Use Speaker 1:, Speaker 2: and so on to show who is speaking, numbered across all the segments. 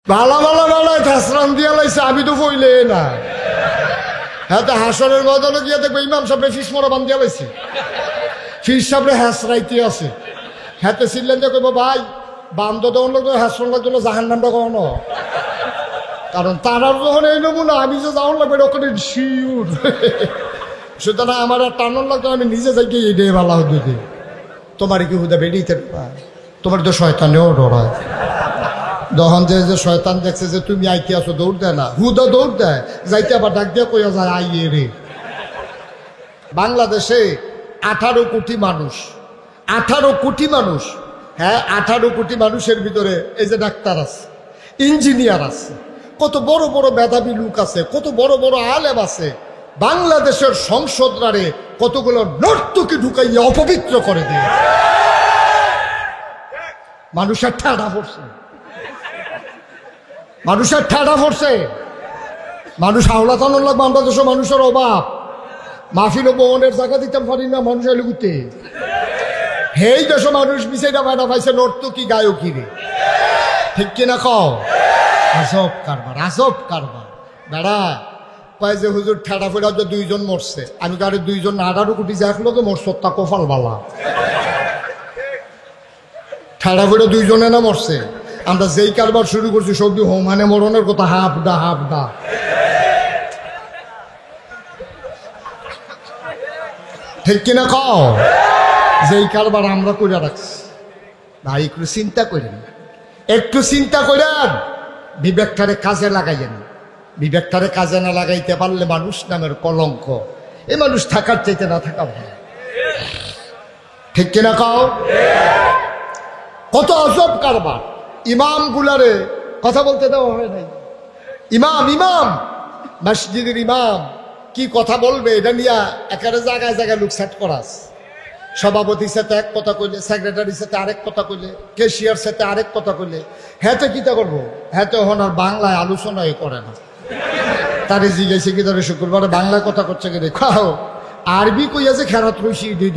Speaker 1: ভালো ভালো ভালো ঠাসরান দিয়া লাইছে আমি তো ফইলে না হ্যাঁ তো হাসরের বদলে গিয়ে দেখবো ইমাম সাহেব ফিস মরা বান দিয়া লাইছে ফিস সাহেব হ্যাসরাইতে আছে হ্যাঁ ছিলেন যে কইব ভাই বান্ধ দেওয়ার লোক হ্যাসর লাগতো জাহান নামটা কখনো কারণ তারার যখন এই নমুনা আমি যে যাওয়ার লাগবে ওখানে শিউর সুতরাং আমার আর টানোর লাগতো আমি নিজে যাই এই ডে ভালো হতে তোমার কি হুদা বেরিয়েতে তোমার তো শয়তানেও ডরায় যখন যে শয়তান দেখছে যে তুমি আইতে আসো দৌড় দেয় না হুদা দৌড় দেয় যাইতে আবার ডাক দিয়ে কইয়া যায় আইয়ে রে। বাংলাদেশে 18 কোটি মানুষ 18 কোটি মানুষ হ্যাঁ 18 কোটি মানুষের ভিতরে এই যে ডাক্তার আছে ইঞ্জিনিয়ার আছে কত বড় বড় মেধাবী লোক আছে কত বড় বড় আলেম আছে বাংলাদেশের সংসদরারে কতগুলো নর্তকী ঢুকাইয়া অপবিত্র করে দিয়ে মানুষের ঠাডা পড়ছে মানুষের ঠাডা পড়ছে মানুষ হাওলা তানোর লাগবে বাংলাদেশে মানুষের অভাব মাহফিল ভবনের জায়গা দিতাম পারি না মানুষ এলুগুতে হেই দেশ মানুষ বিষয়টা বাইনা পাইছে নর্তকী গায়কী রে ঠিক কিনা কও আজব কারবার বেড়া কয় যে হুজুর ঠাডা ফেরা যে 2 জন মরছে আমি গাড়ি 2 জন 18 কোটি দেখলো তো মরছ তা কপাল বালা ঠাডা ফেরা 2 জনে না মরছে আমরা যেই কারবার শুরু করছি সবজি হোমানে মরণের কথা হাফডা ঠিক কিনা কও যেই কারবার আমরা করে রাখছি ভাই একটু চিন্তা করেন বিবেকটারে কাজে লাগাইয়েন বিবেকটারে কাজে না লাগাইতে পারলে মানুষ নামের কলঙ্ক এই মানুষ থাকার চাইতে না থাকা ভালো ঠিক কিনা কও কত অজব কারবার ইমাম গুলারে কথা বলতে দেওয়া হয় নাই ইমাম মসজিদের ইমাম কি কথা বলবে এটা নিয়ে একেবারে জায়গায় জায়গায় লোক সেট করাস সভাপতির সাথে এক কথা কইলে সেক্রেটারির সাথে আরেক কথা কইলে ক্যাশিয়ার সাথে আরেক কথা কইলে হ্যাঁ তো কিতা করবো হ্যাঁ তো এখন আর বাংলায় আলোচনাই করে না তারে জিজ্ঞাসা কি ধরে শুক্রবারে বাংলায় কথা করছে কি খাও আরবি কইয়াছে খেরাত রইছি দুই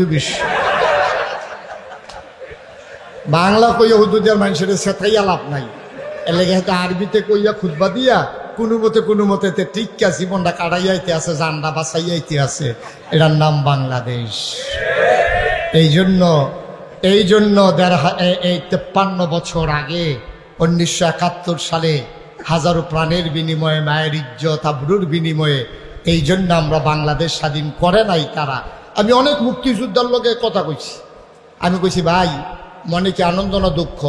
Speaker 1: বাংলা কইয়া হুদুদিয়ার মানুষের সেটাইয়া লাভ নাই এর লেগে হয়তো আরবিতে কইয়া খুতবা দিয়া কোনো মতে টিকা জীবনটা কাটাইয়াইতে আছে জানটা বাঁচাইয়াইতে আছে এটার নাম বাংলাদেশ। এই জন্য 53 বছর আগে 1971 সালে হাজারো প্রাণের বিনিময়ে মায়ের ইজ্জত আবরুর বিনিময়ে এই জন্য আমরা বাংলাদেশ স্বাধীন করে নাই তারা। আমি অনেক মুক্তিযোদ্ধার লোকে কথা কইছি আমি কইছি ভাই মনে কি আনন্দ না দুঃখ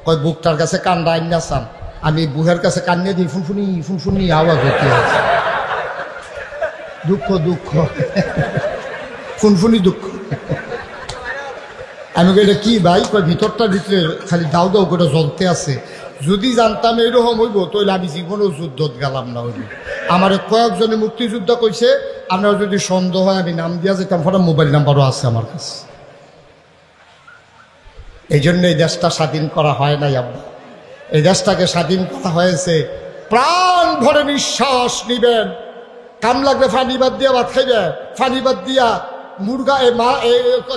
Speaker 1: কয় বুকটার কাছে কান্দা আইনা চান আমি বুহের কাছে কান্নিয়ে দিই ফুনফুনি আওয়াজ হতে আছে দুঃখ ফুনফুনি দুঃখ আমি কইলে কি ভাই কয় ভিতরটার ভিতরে খালি দাও করে জ্বলতে আছে যদি জানতাম এরকম হইব তাহলে আমি জীবনেও যুদ্ধত গেলাম না হইব। আমার কয়েকজনে মুক্তিযোদ্ধা কইছে আপনার যদি সন্দেহ হয় আমি নাম দিয়া যেতাম ফলে মোবাইল নাম্বারও আছে আমার কাছে। এই জন্য এই দেশটা স্বাধীন করা হয় নাই আব্বা এই দেশটাকে স্বাধীন করা হয়েছে প্রাণ ভরে নিঃশ্বাস নিবেন কাম লাগলে ফানি বাদ দিয়া ভাত খাইবেন ফানি বাদ দিয়া মুরগা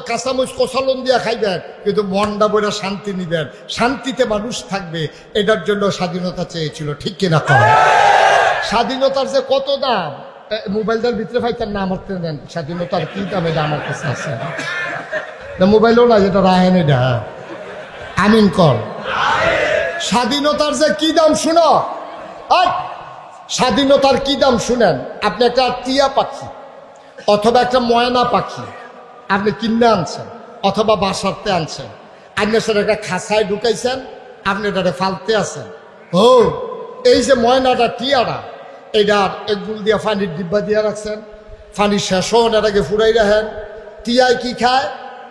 Speaker 1: কাঁচামরিচ কষালন দিয়া খাইবেন কিন্তু মনটা বইরা শান্তি নিবেন শান্তিতে মানুষ থাকবে এটার জন্য স্বাধীনতা চেয়েছিল ঠিক কিনা কম স্বাধীনতার যে কত দাম মোবাইলটার ভিতরে ফাইতেন না আমার দেন স্বাধীনতার কি দাম এটা আমার কাছে আছে মোবাইলও না যেটা রাহেন এটা আমিন কর স্বাধীনতার যে কি দাম শুনো স্বাধীনতার কি দাম শুনেন আপনি একটা টিয়া পাখি অথবা একটা ময়না পাখি আপনি কিনে আনছেন অথবা বাসাতে আনছেন আপনি সেটা একটা খাঁচায় ঢুকাইছেন আপনি এটাকে ফালতে আছেন ও এই যে ময়নাটা টিয়ারা এইটার একগুল দিয়ে পানির ডিব্বা দিয়ে রাখছেন পানি শেষ হন এটাকে ফুরাই রাখেন টিয়ায় কি খায়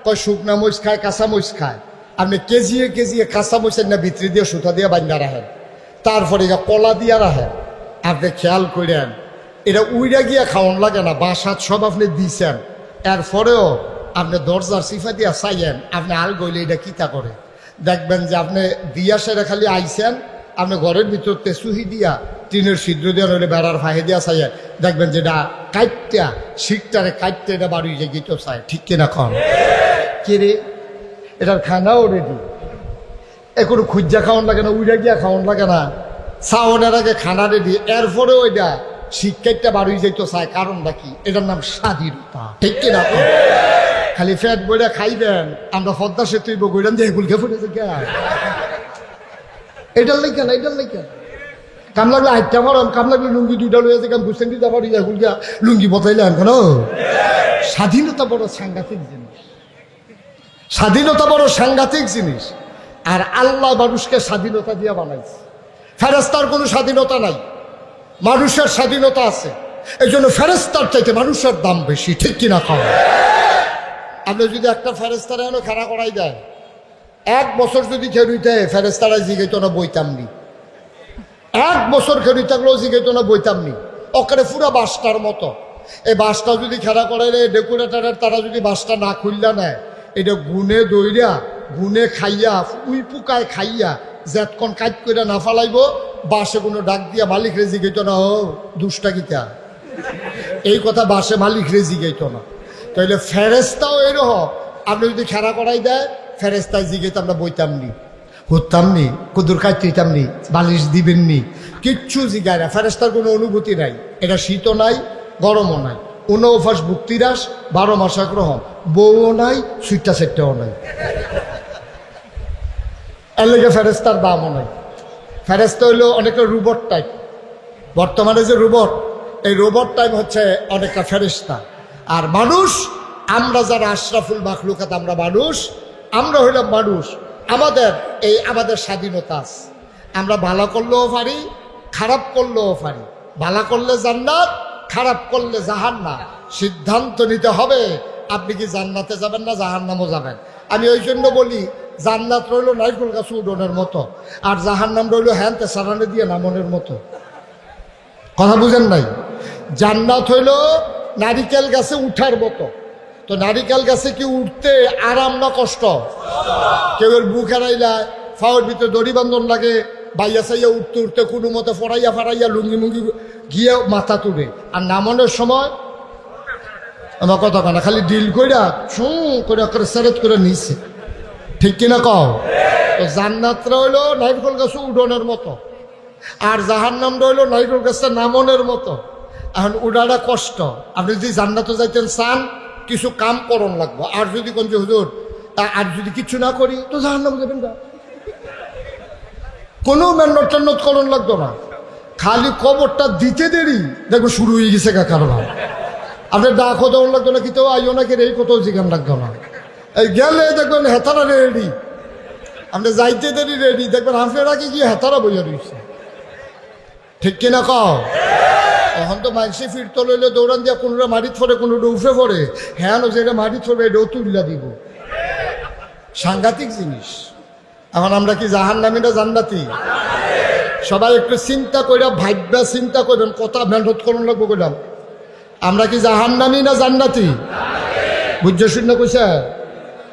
Speaker 1: কয় শুকনা মরিচ খায় কাঁচা মরিচ খায় আপনি কেজিয়ে কাঁচা মরিচের না ভিতরে দিয়ে সুতা দিয়ে বান্ধা রাখেন তারপরে কলা দিয়ে রাখেন আপনি খেয়াল করেন এটা উইরা গিয়া খাওয়ান লাগে না বাসাত সব আপনি দিছেন এরপরেও আপনি দরজার সিফা দিয়া চাইয়েন আপনি আল গইলে এটা কিতা করে দেখবেন যে আপনি দিয়া সেটা খালি আইছেন আপনি ঘরের ভিতর তেসুহি দিয়া টিনের ছিদ্র দিয়া নইলে বেড়ার ফাহে দিয়া চাইয়েন দেখবেন যে এটা কাইটটা শিকটারে কাইটতে এটা বাড়ি যে গিয়ে চায় ঠিক কিনা কম কে রে এটার খানাও রেডি এ কোনো খুঁজা খাওয়ান লাগে না উইরা গিয়া খাওয়ান লাগে না সাওনের আগে খানা রেডি, এরপরে ওইটা শিক্ষাটা বাড়ি যাইতো চায়, কারণটা কি? এটার নাম স্বাধীনতা, ঠিক কিনা? খালি ফ্যাট বইটা খাইবেন, আমরা পদ্মা সেতু বইরান দিয়ে গুলকে ফুটেছে কে? এটার লাই কেন? এটার লাই কেন? কাম লাগলে আটটা মারাম, কাম লাগলে লুঙ্গি দুইটা লইয়া যে কাম বুঝতেন দিতে পারি, গুলকা লুঙ্গি বতাইলাম কেন? স্বাধীনতা বড় সাংঘাতিক জিনিস, স্বাধীনতা বড় সাংঘাতিক জিনিস। আর আল্লাহ মানুষকে স্বাধীনতা দিয়ে বানাইছে। ফেরেশতার কোনো স্বাধীনতা নাই, মানুষের স্বাধীনতা আছে। এই জন্য ফেরেশতার চাইতে মানুষের দাম বেশি, ঠিক কিনা? খাওয়া আপনি যদি একটা ফেরেশতার এনে খাড়া করাই দেয়, 1 বছর যদি খেলুইতে ফেরেশতারা জিগাইতো না বইতামনি, 1 বছর খেলুই থাকলেও জিগাইতো না বইতামনি। ওখানে পুরা বাসটার মতো। এই বাসটা যদি খেলা করাইলে ডেকোরেটারের তারা যদি বাসটা না খুললা নেয়, এটা গুনে দইরা গুনে খাইয়া উই পুকায় খাইয়া যেতক্ষণ কাজ করে না ফালাইব, বাসে কোনো ডাক দিয়া মালিক রেজি গেইতো না, ও দুষ্টা গীতা এই কথা বাসে মালিক রেজি গেইতো না। তাইলে ফেরেশতাও এরকম, আপনি যদি খেলা করাই দেয় ফেরেশতায় জিগেইতে আমরা বইতামনি, হতামনি, কুদুর কাটতামনি, বালিশ দিবেননি, কিচ্ছু জিগায় না। ফেরেশতার কোনো অনুভূতি নাই, এটা শীতও নাই গরমও নাই, 49 ভুক্তিরাস, 12 মাস একরকম, বউও নাই, সুইটটা সেটটাও নাই। এর লেগে ফেরেশতার দামও নাই। ফেরেশতা হইলো অনেকটা রোবট টাইপ। বর্তমানে যে রোবট, এই রোবট টাইপ হচ্ছে অনেকটা ফেরেশতা। আর মানুষ, আমরা যারা আশরাফুল মাখলুকাত, আমরা মানুষ, আমরা হইলাম মানুষ। আমাদের স্বাধীনতা আছে। আমরা ভালো করলেও পারি, খারাপ করলেও পারি। ভালো করলে জান্নাত, খারাপ করলে জাহান্নাম। সিদ্ধান্ত নিতে হবে আপনি কি জান্নাতে যাবেন না জাহান্নামও যাবেন। আমি ওই জন্য বলি, জান্নাত রইল নারকেল গাছ উডনের মতো, আর জাহান্নাম রইল হ্যান্তে সারানে দিয়ে নামনের মতো। কথা বুঝেন নাই? জান্নাত হইল নারিকেল গাছে উঠার মতো। তো নারিকেল গাছে কি উঠতে আরাম না কষ্ট? কেউ এর বুক হারাইলা, ফাওয়ার ভিতরে দড়ি বান্ধন লাগে, বাইয়া সাইয়া উঠতে উঠতে কোনো মতে ফরাইয়া ফারাইয়া লুঙ্গি মুঙ্গি গিয়ে মাথা তুলে। আর নামানোর সময় আমার কথা কানা খালি ডিল কইরা ছুঁ করে সেরেট করে নিচ্ছে, ঠিক কিনা কও? তো জান্নাতরা হইলো নারিকেল গাছে উডনের মতো, আর জাহান্নাম রইল নারিকেল গাছটা নামনের মতো। এখন উডাটা কষ্ট। আপনি যদি জান্নাতে যাইতেন চান, কিছু কাম করন লাগবো। আর যদি কোন যে হুজুর আর যদি কিছু না করি তো জাহান্নাম যাবেন না, কোনো মেহনত টেন্নত করন লাগতো না, খালি কবরটা দিতে দেরি দেখবো শুরু হয়ে গেছে কারবার। আপনার ডাকও দেওয়ার লাগতো না, কিন্তু আইও নাকি এই কোথাও জিগান লাগতো না। এই গেলে দেখবেন হেতারা রেডি, আপনি যাইতে দেরি রেডি, দেখবেন আপনারা কি হেতারা বইয়া রয়েছে, ঠিক কিনা কও? এখন তো মানুষে ফিরতে লইলে দৌড়ান দিয়া কোনোটা মাটিত ফোরে, কোনোটা উফে পড়ে। হ্যাঁ, যেটা মাটিত ফোরবে এটাও তুলিয়া দিব, সাংঘাতিক জিনিস। এখন আমরা কি জাহান্নামী না জান্নাতি? সবাই একটু চিন্তা কইরা ভাববা, চিন্তা করবেন, কথা মেহনত করুন লাগবো কইলাম। আমরা কি জাহান্নামী না জান্নাতি? বুঝছো শূন্য কইছে?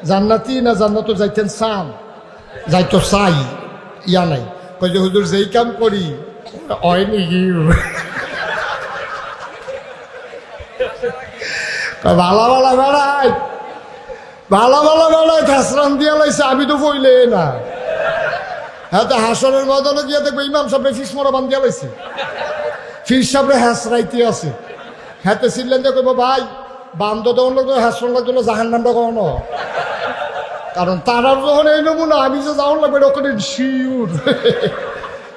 Speaker 1: জান্নাতি না জান্নাত যাইতেন চান? যাইতো চাই, ইয়া নাই। কই যে হুজুর যেই কাম করি হয় নাকি, ভালা ভালা বেড়াই, ভালা ভালা বেড়াই হাসরান দিয়া লাইছে, আমি তো বইলে না। হ্যাঁ, তো হাসনের ময়দানে গিয়ে দেখবো ইমাম সাহেব ফিস মরা বান দিয়া লাইছে, ফিস সাহেব হাসরাইতে আছে। হ্যাঁ, তো ছিলেন যে কইব ভাই বান্ধ দেওয়ার লাগতো, হাসন লাগতো না, জাহান নামটা কখনো। কারণ তারার যখন এই নমুনা, আমি যে যাওয়ার লাগবে ওখানে শিউর।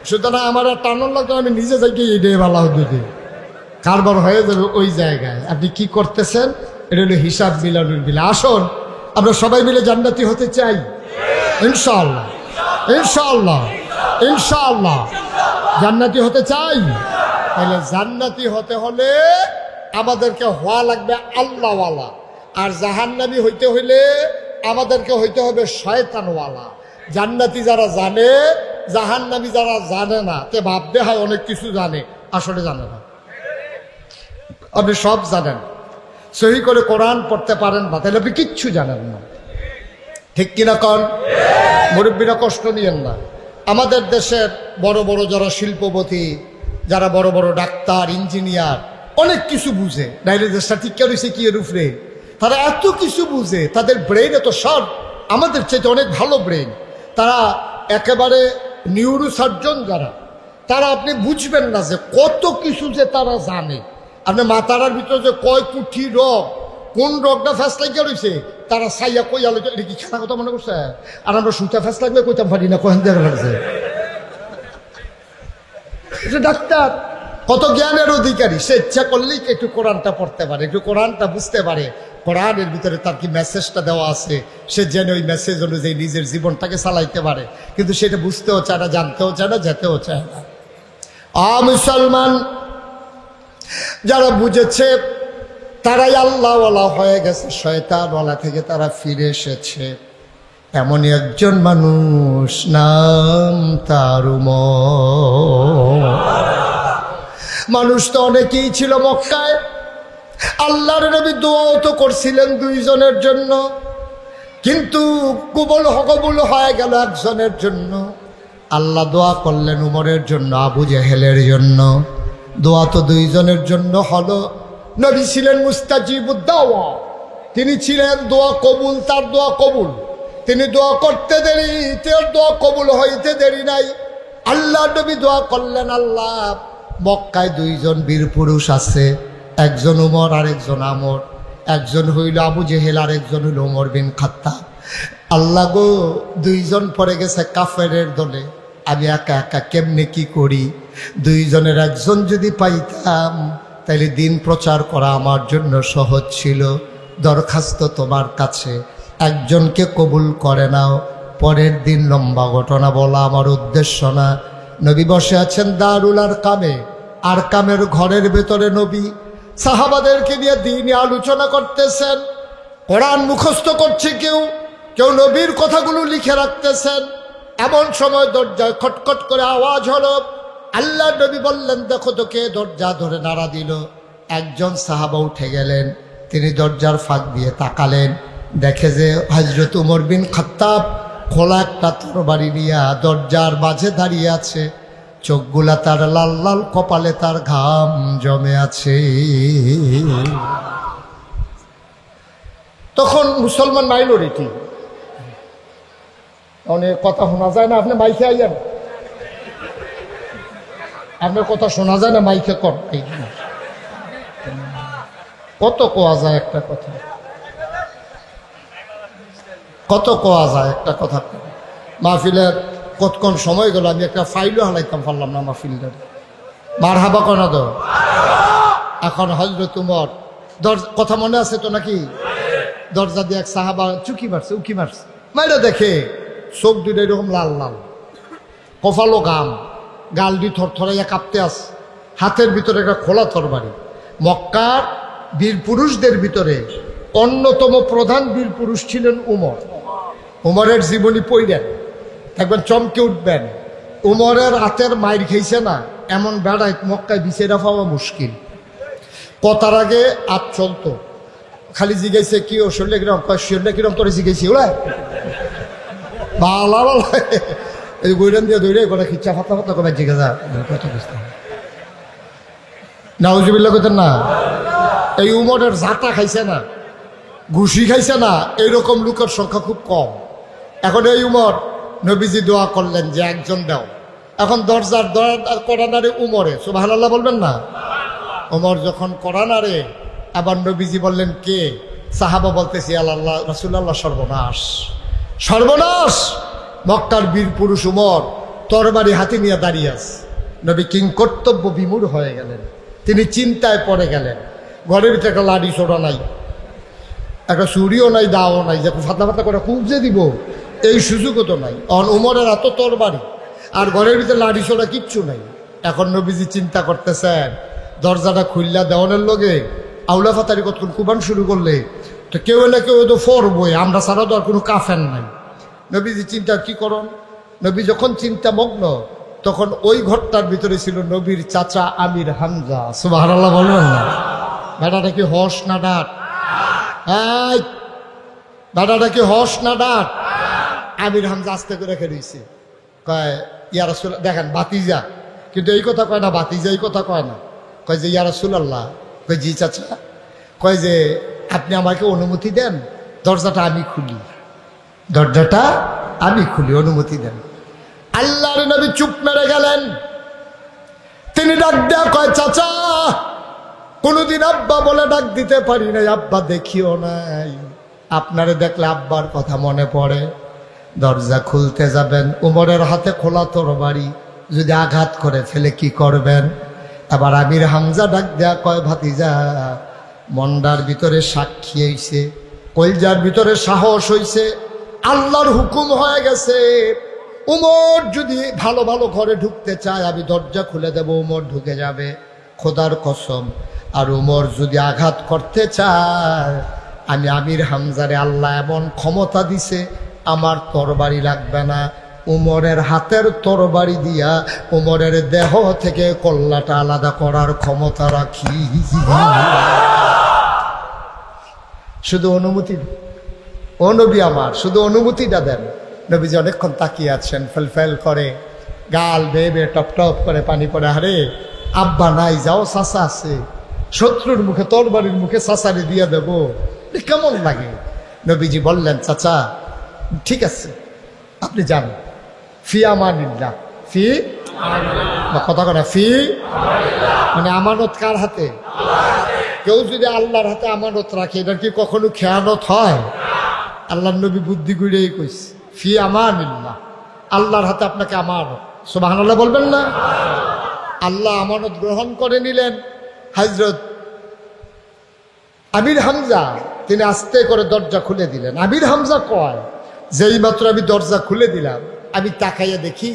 Speaker 1: সুতরাং আমার আর টানোর লাগতো, আমি নিজে যাই গিয়ে এটাই ভালো হতে কারবার হয়ে যাবে ওই জায়গায়। আপনি কি করতেছেন এটা হলো হিসাব মিলানোর বিলে। আসুন আমরা সবাই মিলে জান্নাতি হতে চাই, ইনশাআল্লাহ, ইনশাআল্লাহ, ইনশাআল্লাহ জান্নাতি হতে চাই। তাহলে জান্নাতি হতে হলে আমাদেরকে হওয়া লাগবে আল্লাহওয়ালা, আর জাহান্নামী হইতে হইলে আমাদেরকে হইতে হবে শয়তানওয়ালা। জান্নাতি যারা জানে, জাহান্নামী যারা জানে না, তে ভাবতে হয় অনেক কিছু জানে, আসলে জানে না। আপনি সব জানেন, সহি করে কোরআন পড়তে পারেন না, তাহলে আপনি কিচ্ছু জানেন না, ঠিক কিনা কন? মুরব্বীরা কষ্ট নিয়েন না। আমাদের দেশের বড় বড় যারা শিল্পপতি, যারা বড় বড় ডাক্তার, ইঞ্জিনিয়ার, অনেক কিছু বুঝে, নাইলে দেশটা ঠিক রয়েছে কি এর উপরে, তারা এত কিছু বুঝে, তাদের ব্রেন এত শার্প, আমাদের চাইতে অনেক ভালো ব্রেন। তারা একেবারে নিউরোসার্জন যারা, তারা আপনি বুঝবেন না যে কত কিছু যে তারা জানে। আপনি মাথার ভিতরে যে কয় কুঠি রোগ, কোন রোগটা ফ্যাস লাগিয়ে রয়েছে, তারা সাইয়া কই আলো এটা কি খেলা কথা মনে করছে। আর আমরা সুতা ফ্যাস লাগবে কইতাম পারি না, কখন দেখা লাগছে। এটা ডাক্তার কত জ্ঞানের অধিকারী, সে ইচ্ছা করলেই একটু কোরআনটা পড়তে পারে, একটু কোরআনটা বুঝতে পারে, কোরআনের ভিতরে তার কি মেসেজটা দেওয়া আছে, সে যেন ওই মেসেজ অনুযায়ী নিজের জীবনটাকে চালাইতে পারে। কিন্তু সেটা বুঝতেও চায় না, জানতেও চায় না, যেতেও চায় না। মুসলমান যারা বুঝেছে তারাই আল্লাহওয়ালা হয়ে গেছে, শয়তানওয়ালা থেকে তারা ফিরে এসেছে। এমনই একজন মানুষ, নাম তার উমর। মানুষ তো অনেকেই ছিল মক্কায়, আল্লাহর নবী দোয়াও তো করছিলেন দুইজনের জন্য, কিন্তু কবুল হয়ে গেল একজনের জন্য। আল্লাহ দোয়া করলেন উমরের জন্য, আবু জেহেলের জন্য। দোয়া তো দুইজনের জন্য হলো। নবী ছিলেন মুস্তাজিবুদ দাওয়া, তিনি ছিলেন দোয়া কবুল, তার দোয়া কবুল। তিনি দোয়া করতে দেরি, তার দোয়া কবুল হইতে দেরি নাই। আল্লাহ নবী দোয়া করলেন, আল্লাহ মক্কায় দুইজন বীর পুরুষ আছে, একজন উমর আর একজন আমর, একজন হইল আবু জেহেল আর একজন হইল উমর বিন খাত্তাব। আল্লাহ গো, দুইজন পড়ে গেছে কাফেরের দলে, আমি একা একা কেমনে কি করি? দুইজনের একজন যদি পাইতাম তাইলে দিন প্রচার করা আমার জন্য সহজ ছিল। দরখাস্ত তোমার কাছে, একজনকে কবুল করে নাও। পরের দিন লম্বা ঘটনা বলা আমার উদ্দেশ্য না। নবী বসে আছেন দারুল আরকামে, আরকামের ঘরের ভেতরে নবী সাহাবাদেরকে নিয়ে দিনে আলোচনা করতেছেন। কোরআন মুখস্থ করছে কেউ, কেউ নবীর কথাগুলো লিখে রাখতেছেন। এমন সময় দরজায় খটখট করে আওয়াজ হলো। আল্লাহ নবী বললেন, দেখো তো কে দরজা ধরে নাড়া দিল। একজন সাহাবা উঠে গেলেন, তিনি দরজার ফাঁক দিয়ে তাকালেন, দেখে যে হযরত উমর বিন খাত্তাব খোলা একটা তরবারি নিয়ে দরজার মাঝে দাঁড়িয়ে আছে। চোখগুলা তার লাল লাল, কপালে তার ঘাম জমে আছে। তখন মুসলমান মাইনরিটি, অনেক কথা শোনা যায় না। আপনি মাইকে আইয়েন, আপনার কথা শোনা যায় না, মাইকে কর। কত কোয়া যায় একটা কথা, কত কোয়া যায় একটা কথা। মাহফিলের কতক্ষণ সময় গেল, আমি একটা ফাইলও হালাইতাম পারলাম না মাহফিলটার। মার হাবা কনা তো। এখন হযরত উমর কথা মনে আছে তো নাকি? দরজা দিয়ে এক সাহাবা চুকি মারছে, উকি মারছে, মাইরা দেখে চোখ দুটো এরকম লাল লাল, কপালো গাম, গাল দিয়ে থরথরাইয়া কাঁপতে আস, হাতের ভিতরে একটা খোলা তরবারি। মক্কার বীর পুরুষদের ভিতরে অন্যতম প্রধান বীর পুরুষ ছিলেন উমর। উমরের জীবনী পড়লেন, একবার চমকে উঠবেন। উমরের হাতের মাইর খেয়েছে না এমন বেড়ায় মক্কায় বিছেরা পাওয়া মুশকিল। কথার আগে আপ চলতো, খালি জিগাইছে কি ও শরীরে কিরম, শরীরে কিরম তোরে জিগাইছি ওরা বালা বালা এই গৈরান দিয়ে দৌড়ে গোটা খিচ্ছা ফাতা ফাতা করে জিজ্ঞাসা কথা বুঝতে নাউজুবিল্লাহ করতেন না। এই উমরের জাতা খাইছে না, ঘুষি খাইছে না, এইরকম লোকের সংখ্যা খুব কম। এখন এই উমর নবীজি দোয়া করলেন যে একজন দাও। এখন দরজার করানারে উমরে, সুবহানাল্লাহ বলবেন না। উমর যখন করানারে, আবার নবীজি বললেন কে? সাহাবা বলতেছি আল্লাহ রাসূলুল্লাহ। সর্বনাশ, সর্বনাশ! মক্কার বীর পুরুষ উমর তরবারি হাতে নিয়ে দাঁড়িয়ে আছে। নবী কিং কর্তব্য বিমূঢ় হয়ে গেলেন, তিনি চিন্তায় পড়ে গেলেন। ঘরের ভিতরে একটা লাঠি ছোড়া নাই, একটা চুরিও নাই, দাও নাই, যে ফাতা ফাতা করে কুবজে দিব এই সুযোগও তো নাই। উমরের এত তরবারি আর ঘরের ভিতরে লাঠি ছোড়া কিচ্ছু নাই। এখন নবীজি চিন্তা করতেছেন, দরজাটা খুললা দেওয়ানের লগে আউলা ফাতারি কতক্ষণ কুবান শুরু করলে তো কেউ না কেউ তো ফরবই, আমরা ছাড়া তো আর কোনো কাফের নাই। নবীজি চিন্তা কি করুন। নবী যখন চিন্তামগ্ন, তখন ওই ঘরটার ভিতরে ছিল নবীর চাচা আমির হামজা। সুবহানাল্লাহ বলবেন না। বেটাটা কি হস না ডাট? বেটাটা কি হস না ডাট? আমির হামজা আস্তে করে রেখে দিয়েছে, কয় ইয়া রাসূলুল্লাহ। দেখেন বাতিজা, কিন্তু এই কথা কয় না, বাতিজা এই কথা কয় না, কয় যে ইয়া রাসূলুল্লাহ। কয় জি চাচা। কয় যে আপনি আমাকে অনুমতি দেন, দরজাটা আমি খুলি, দরজাটা আমি খুলি, অনুমতি দেন। আল্লাহর নবী চুপ মেরে গেলেন। তিনি ডাক দেয়া কয়, চাচা কোনোদিন আব্বা বলে ডাক দিতে পারি নাই, আব্বা দেখিও নাই, আপনারে দেখলে আব্বার কথা মনে পড়ে। দরজা খুলতে যাবেন, উমরের হাতে খোলা তরবারি, যদি আঘাত করে ফেলে কি করবেন? আবার আমির হামজা ডাক দেয়া কয়, ভাতিজা মন্ডার ভিতরে সাক্ষী হইছে, কলজার ভিতরে সাহস হইছে, আল্লাহর হুকুম হয়ে গেছে, উমর যদি ভালো ভালো ঘরে ঢুকতে চায় আমি দরজা খুলে দেব, উমর ঢুকে যাবে, খোদার কসম। আর উমর যদি আঘাত করতে চায়, আমি আমির হামজারে আল্লাহ এমন ক্ষমতা দিছে, আমার তরবারি লাগবে না, উমরের হাতের তরবারি দিয়া উমরের দেহ থেকে কল্লাটা আলাদা করার ক্ষমতা রাখি। শুধু অনুমতি, ও নবী আমার শুধু অনুমতিটা দেন। নবীজি অনেকক্ষণ তাকিয়ে আছেন, ফেলফেল করে, গাল বেয়ে বেয়ে টপ টপ করে পানি পড়ে। আরে আব্বা নাই, যাও, চাচা আছে, শত্রুর মুখে তরবারির মুখে চাচারি দিয়ে দেব, কেমন লাগে? নবীজি বললেন, চাচা ঠিক আছে আপনি যান, ফি আমানিল্লাহ, ফি কথা কথা ফি মানে আমানত কার হাতে? কেউ যদি আল্লাহর হাতে আমানত রাখে, এটা কি কখনো খেয়ানত হয়? আল্লাহর নবী বুদ্ধি গুড়িয়েই কইছে, ফি আমানিল্লাহ, আল্লাহর হাতে আপনাকে আমানত। সুবহানাল্লাহ বলবেন না? আল্লাহ আমানত গ্রহণ করে নিলেন। হযরত আমির হামজা তিনি আস্তে করে দরজা খুলে দিলেন। আমির হামজা কয়, যেই মাত্র আমি দরজা খুলে দিলাম, আমি তাকাইয়া দেখি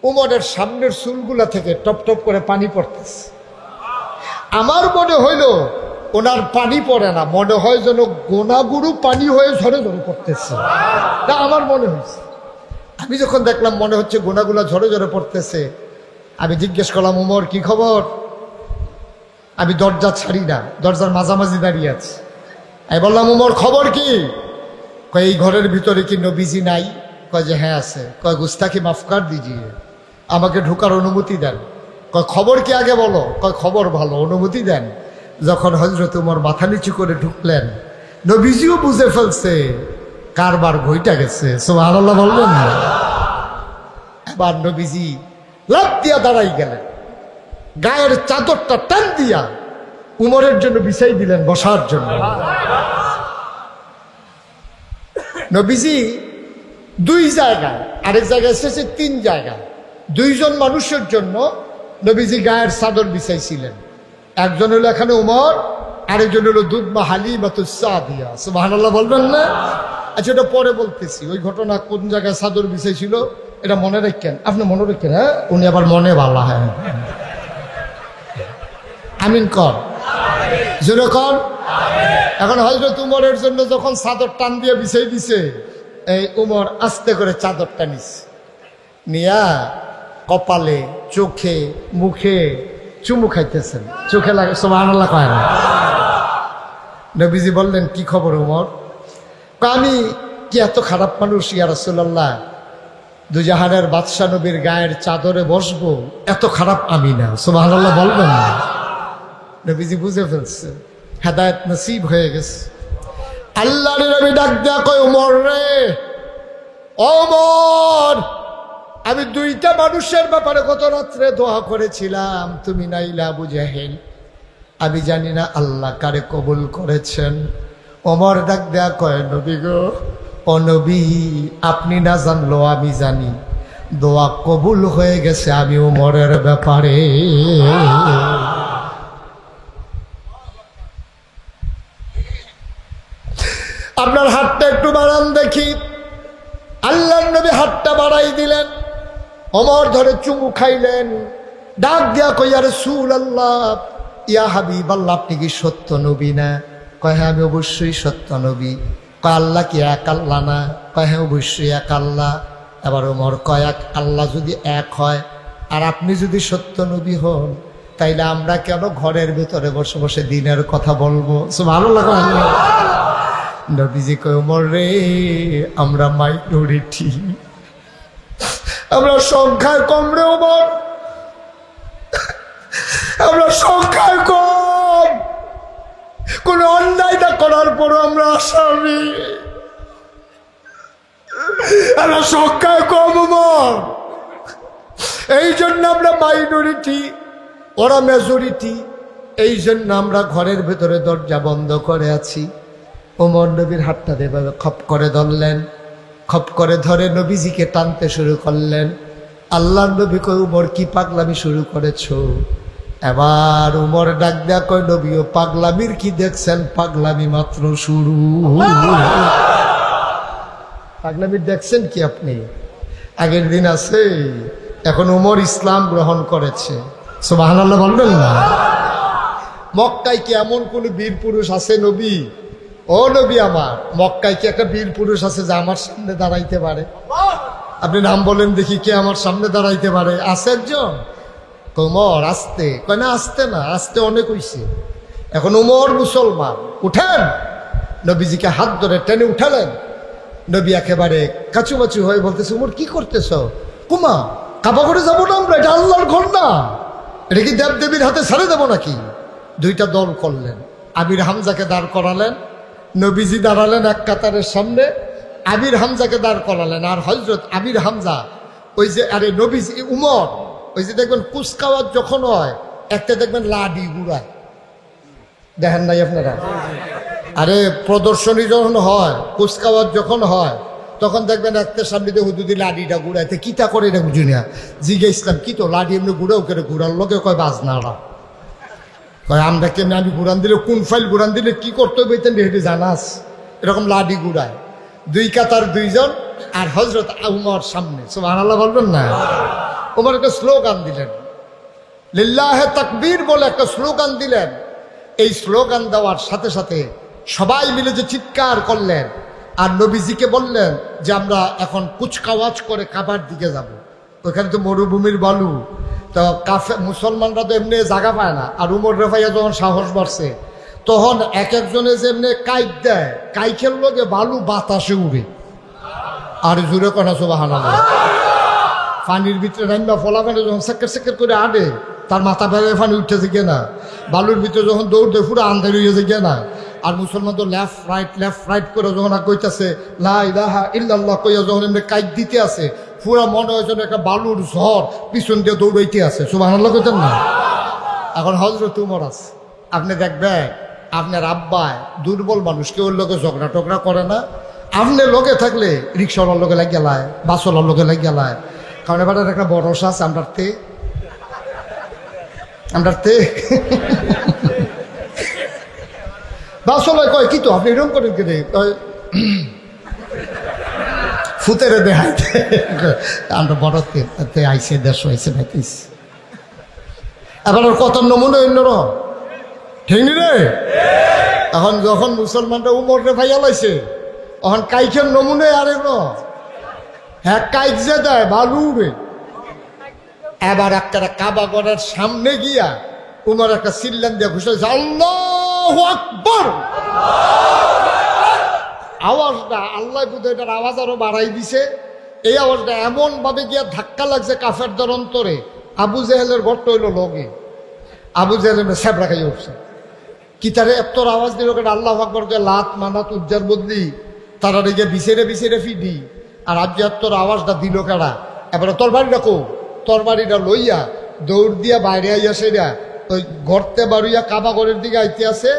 Speaker 1: উমরের সামনের চুলগুলা থেকে টপ টপ করে পানি পড়তেছে। আমার মনে হইল ওনার পানি পড়ে না, মনে হয় যেন গোনাগুরু পানি হয়ে ঝরে ঝরে পড়তেছে। না, আমার মনে হয়েছে। আমি যখন দেখলাম মনে হচ্ছে গোনাগুলা ঝরে ঝরে পড়তেছে, আমি জিজ্ঞেস করলাম, উমর কি খবর? আমি দরজা ছাড়ি না, দরজার মাঝামাঝি দাঁড়িয়ে আছি। আমি বললাম, উমর খবর কি? কয়, এই ঘরের ভিতরে কি নবীজি নাই? কয় যে হ্যাঁ আছে। কয়, গুস্তাখি মাফ কর দিজিয়ে, আমাকে ঢোকার অনুমতি দেন। কয়, খবর কি আগে বলো? কয়, খবর ভালো, অনুমতি দেন। যখন হযরত উমর মাথা নিচু করে ঢুকলেন, নবীজিও বুঝে ফেলছে কারবার ঘইটা গেছে। সুবহানাল্লাহ বলবেন না? এবার নবীজি লাফ দিয়া দাঁড়াই গেলেন, গায়ের চাদরটা টান দিয়া উমরের জন্য বিছাই দিলেন বসার জন্য। নবীজি দুই জায়গায়, আরেক জায়গায় এসেছে তিন জায়গায়, দুইজন মানুষের জন্য নবীজি গায়ের চাদর বিছাইছিলেন। একজন হলো এখানে উমর, আরেকজন হলো দুধমা হালিমাতুস সাদিয়া। সুবহানাল্লাহ বলবেন না? আচ্ছা, এটা পরে বলতেছি, ওই ঘটনা কোন জায়গায় চাদর বিছাইছিল এটা মনে রাখেন, আপনি মনে রাখেন। হ্যাঁ, উনি আবার মনে ভালো। হ্যাঁ, আমিন কর, জোরে কর। এখন হযরত উমরের জন্য যখন চাদর টান দিয়ে বিছাই দিছে, এই উমর আস্তে করে চাদরটা নিছে, নিয়া কপালে, চোখে, মুখে চুমু খাইতেছেন। চোখে লাগে, সুবহানাল্লাহ কয় না? নবীজি বললেন, কি খবর উমর? আমি কি এত খারাপ মানুষ ইয়া রাসূলুল্লাহ, দুজাহানের বাদশা নবীর গায়ের চাদরে বসবো? এত খারাপ আমি না। সুবহানাল্লাহ বলবেন না? নবীজি বুঝে ফেলছে, হেদায়েত নসিব হয়ে গেছে। আল্লাহর নবী ডাক দেয়া কয়, উমর রে, ওমর, আমি দুইটা মানুষের ব্যাপারে গত রাত্রে দোয়া করেছিলাম, তুমি নাইলা আবু জাহেল, আমি জানি না আল্লাহ কারে কবুল করেছেন। ওমর ডাক দেয়া কয়, নবী গো, ও নবী, আপনি না জানলো আমি জানি, দোয়া কবুল হয়ে গেছে আমি উমরের ব্যাপারে। আপনার হাতটা একটু বাড়ান দেখি। আল্লাহর নবী হাতটা বাড়াই দিলেন, ওমর ধরে চুমু খাইলেন, ডাক দিয়া কই, ইয়া রাসূলুল্লাহ, ইয়া হাবিবাল্লাহ, আপনি কি সত্য নবী না? কয়, হ্যাঁ আমি অবশ্যই সত্য নবী। কয়, আল্লাহ কি এক আল্লাহ না? কয়, হ্যাঁ অবশ্যই এক আল্লাহ। এবার ওমর কয়, এক আল্লাহ যদি এক হয় আর আপনি যদি সত্য নবী হন, তাইলে আমরা কেন ঘরের ভিতরে বসে বসে দিনের কথা বলবো? সুবহানাল্লাহ। নবীজি কয়, ওমর রে, আমরা মাইনরিটি, আমরা সংখ্যায় কম রে ওমর, আমরা সংখ্যায় কম, কোন অন্যায়টা করার পরও আমরা আসামি, আমরা সংখ্যায় কম ওমর, এই জন্য আমরা মাইনরিটি। ওরা মেজরিটি, এই জন্য আমরা ঘরের ভেতরে দরজা বন্ধ করে আছি। ওমর নবীর হাতটা এভাবে খপ করে ধরলেন, খপ করে ধরে নবীজিকে টানতে শুরু করলেন। আল্লাহর নবী কই, উমর কি পাগলামি শুরু করেছো? এবার উমর ডাক দেয়া কয়, নবীও পাগলামির কি দেখছেন? পাগলামি মাত্র শুরু। পাগলামি দেখছেন কি আপনি? আগের দিন আছে, এখন উমর ইসলাম গ্রহণ করেছে। সুবহানাল্লাহ বলবেন না? মক্কায় কি এমন কোন বীর পুরুষ আছে নবী? ও নবী আমার, মক্কায় কি একটা বীর পুরুষ আছে যে আমার সামনে দাঁড়াইতে পারে? আপনি নাম বলেন দেখি, কে আমার সামনে দাঁড়াইতে পারে? আছে একজন? উমর আসতে কয় না, আসতে না, আসতে অনেক হইছে। এখন উমর মুসলমান, উঠেন। নবীজিকে হাত ধরে টেনে উঠালেন। নবী একেবারে কাচুমাচু হয়ে বলতেছে, উমর কি করতেছ? কুমা, কাবা করে যাবো না আমরা? এটা আল্লাহর ঘর না, এটা কি দেবদেবীর হাতে ছেড়ে দেবো নাকি? দুইটা দল করলেন। আমির হামজাকে দাঁড় করালেন, নবীজি দাঁড়ালেন এক কাতারের সামনে, আমির হামজাকে দাঁড় করালেন। আর হযরত আমির হামজা ওই যে, আরে নবীজি উমর ওই যে দেখবেন কুচকাওয়াজ যখন হয়, একটা দেখবেন লাডি গুড়ায়, দেখেন নাই আপনারা? আরে প্রদর্শনী যখন হয়, কুচকাওয়াজ যখন হয়, তখন দেখবেন একটা সামনে দিয়ে হুদুদি লাডিটা ঘুরাইতে কিতা করে এটা বুঝি না। জিগে ইসলাম কি তো লাডি এমনি ঘুরেও করে ঘুরার লোকে কয় বাজনারা কয় আমরা কেমনি, আমি ঘুরান দিলে কোন ফাইল ঘুরান দিলে কি করতে হবে হেঁটে জানাস, এরকম লাডি ঘুরায়। দুই কাতার দুইজন, আর হযরত উমর সামনে। সুবহানাল্লাহ বলবেন না? উমর একটা স্লোগান দিলেন, লিল্লাহে তাকবীর বলে একটা স্লোগান দিলেন। এই স্লোগান দেওয়ার সাথে সাথে সবাই মিলে যে চিৎকার করলেন, আর নবীজিকে বললেন যে আমরা এখন কুচকাওয়াজ করে কাবার দিকে যাব। ওইখানে তো মরুভূমির বালু, তো কাফে মুসলমানরা তো এমনি জায়গা পায় না। আর উমর রেফাইয়া যখন সাহস বাড়ছে, তখন এক একজনে যে এমনি কাইক দেয়, কাইকের লোকে বালু বাতাসে উড়ে। আর জুড়ে কনা সুবহানাল্লাহ। পানির ভিতরে রান্না ফলাফানে যখন সেকের সেকের করে আডে, তার মাথা বেড়ে পানি উঠতেছে কিনা, বালুর ভিতরে যখন দৌড় দেয় পুরো আন্ধার হয়েছে কিনা। আর মুসলমান তো লেফট রাইট করে যখন কইতাছে লা ইলাহা ইল্লাল্লাহ কইয়া যখন এমনি কাইক দিতে আছে, পুরা মনে হয় যেন একটা বালুর ঝড় পিছন দিয়ে দৌড়াইতে আছে। সুবহানাল্লাহ কইতেন না? এখন হযরত উমর আছে, আপনি দেখবেন আপনার আব্বায় দুর্বল মানুষ, কেউ লোকে ঝগড়া টগড়া করে না। আপনি লোকে থাকলে রিক্সাওয়ালার লোকে লাগিয়ে লায়, বাসওয়ালার লোকে লাগিয়ে লায়, কারণ এবার একটা ভরসা আছে আমরাতে বাসওয়ালায় কয় কি তো আপনি এরকম করেন কে? ফুতেরে দেখাইতে আমরা বড়তে আইসে 150 আইসে 35। এবার ওর কত নমুনা অন্যরকম, ঠিক নি রে? এখন যখন মুসলমানরা উমর রে ভাইয়া লাইছে, তখন কাইখের নমুনে আরেক হ্যাঁ কাইক যে দেয় বালু উড়ে। এবার একটা কাবা ঘরের সামনে গিয়া উমর একটা সিল্লান দিয়ে ঘুষেছে, আল্লাহু আকবার। আওয়াজটা আল্লাহ বুধ এটার আওয়াজ আরো বাড়াই দিছে। এই আওয়াজটা এমন ভাবে গিয়া ধাক্কা লাগছে কাফেরদের অন্তরে। আবু জেহেলের ঘরটা হইল লগে, আবু জেহেল স্যাবরা খাই উঠছে। কি তারে এত আওয়াজ দিল কেন? আল্লাহ আকবর কে লাত মানাত উজ্জার বদলি তারা রেগে বিছেরে ফিডি। আর আজ এত্তর আওয়াজটা দিল কেডা? এবারে তরবারিটা কো, তরবারিটা লইয়া দৌড় দিয়া বাইরে আইয়া সেরা ওই ঘরতে বাড়িয়া কাবা ঘরের দিকে আইতে আছে।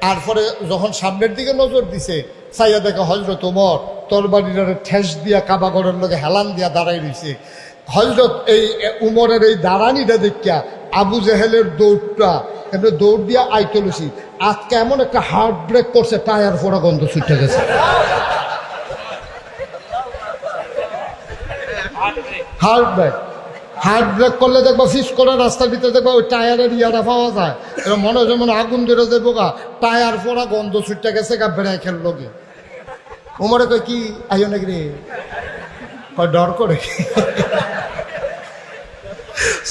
Speaker 1: আর পরে যখন সামনের দিকে নজর দিছে, চাইয়া দেখে হযরত ওমর তরবারিটারে ঠেস দিয়া কাবা ঘরের লোকে হেলান দিয়া দাঁড়াই রয়েছে। হযরত এই উমরের এই দাঁড়ানিটা দেখিয়া আবু জেহেলের দৌড়টা এমনি দৌড় দিয়া আইতে লুছি। আজকে এমন একটা হার্ট ব্রেক করছে, টায়ার ফোড়া গন্ধ ছুটে গেছে। হার্ট ব্রেক করলে দেখবা ফিস করে রাস্তার ভিতরে দেখবা ওই টায়ারের ইয়াটা পাওয়া যায়। এবার মনে হয় যেমন আগুন ধরে যাবো গা, টায়ার ফোড়া গন্ধ ছুটে গেছে গা ব্রেকের লোকে। উমরে কয় কি আইও নাকি রে? কয় ডর করে।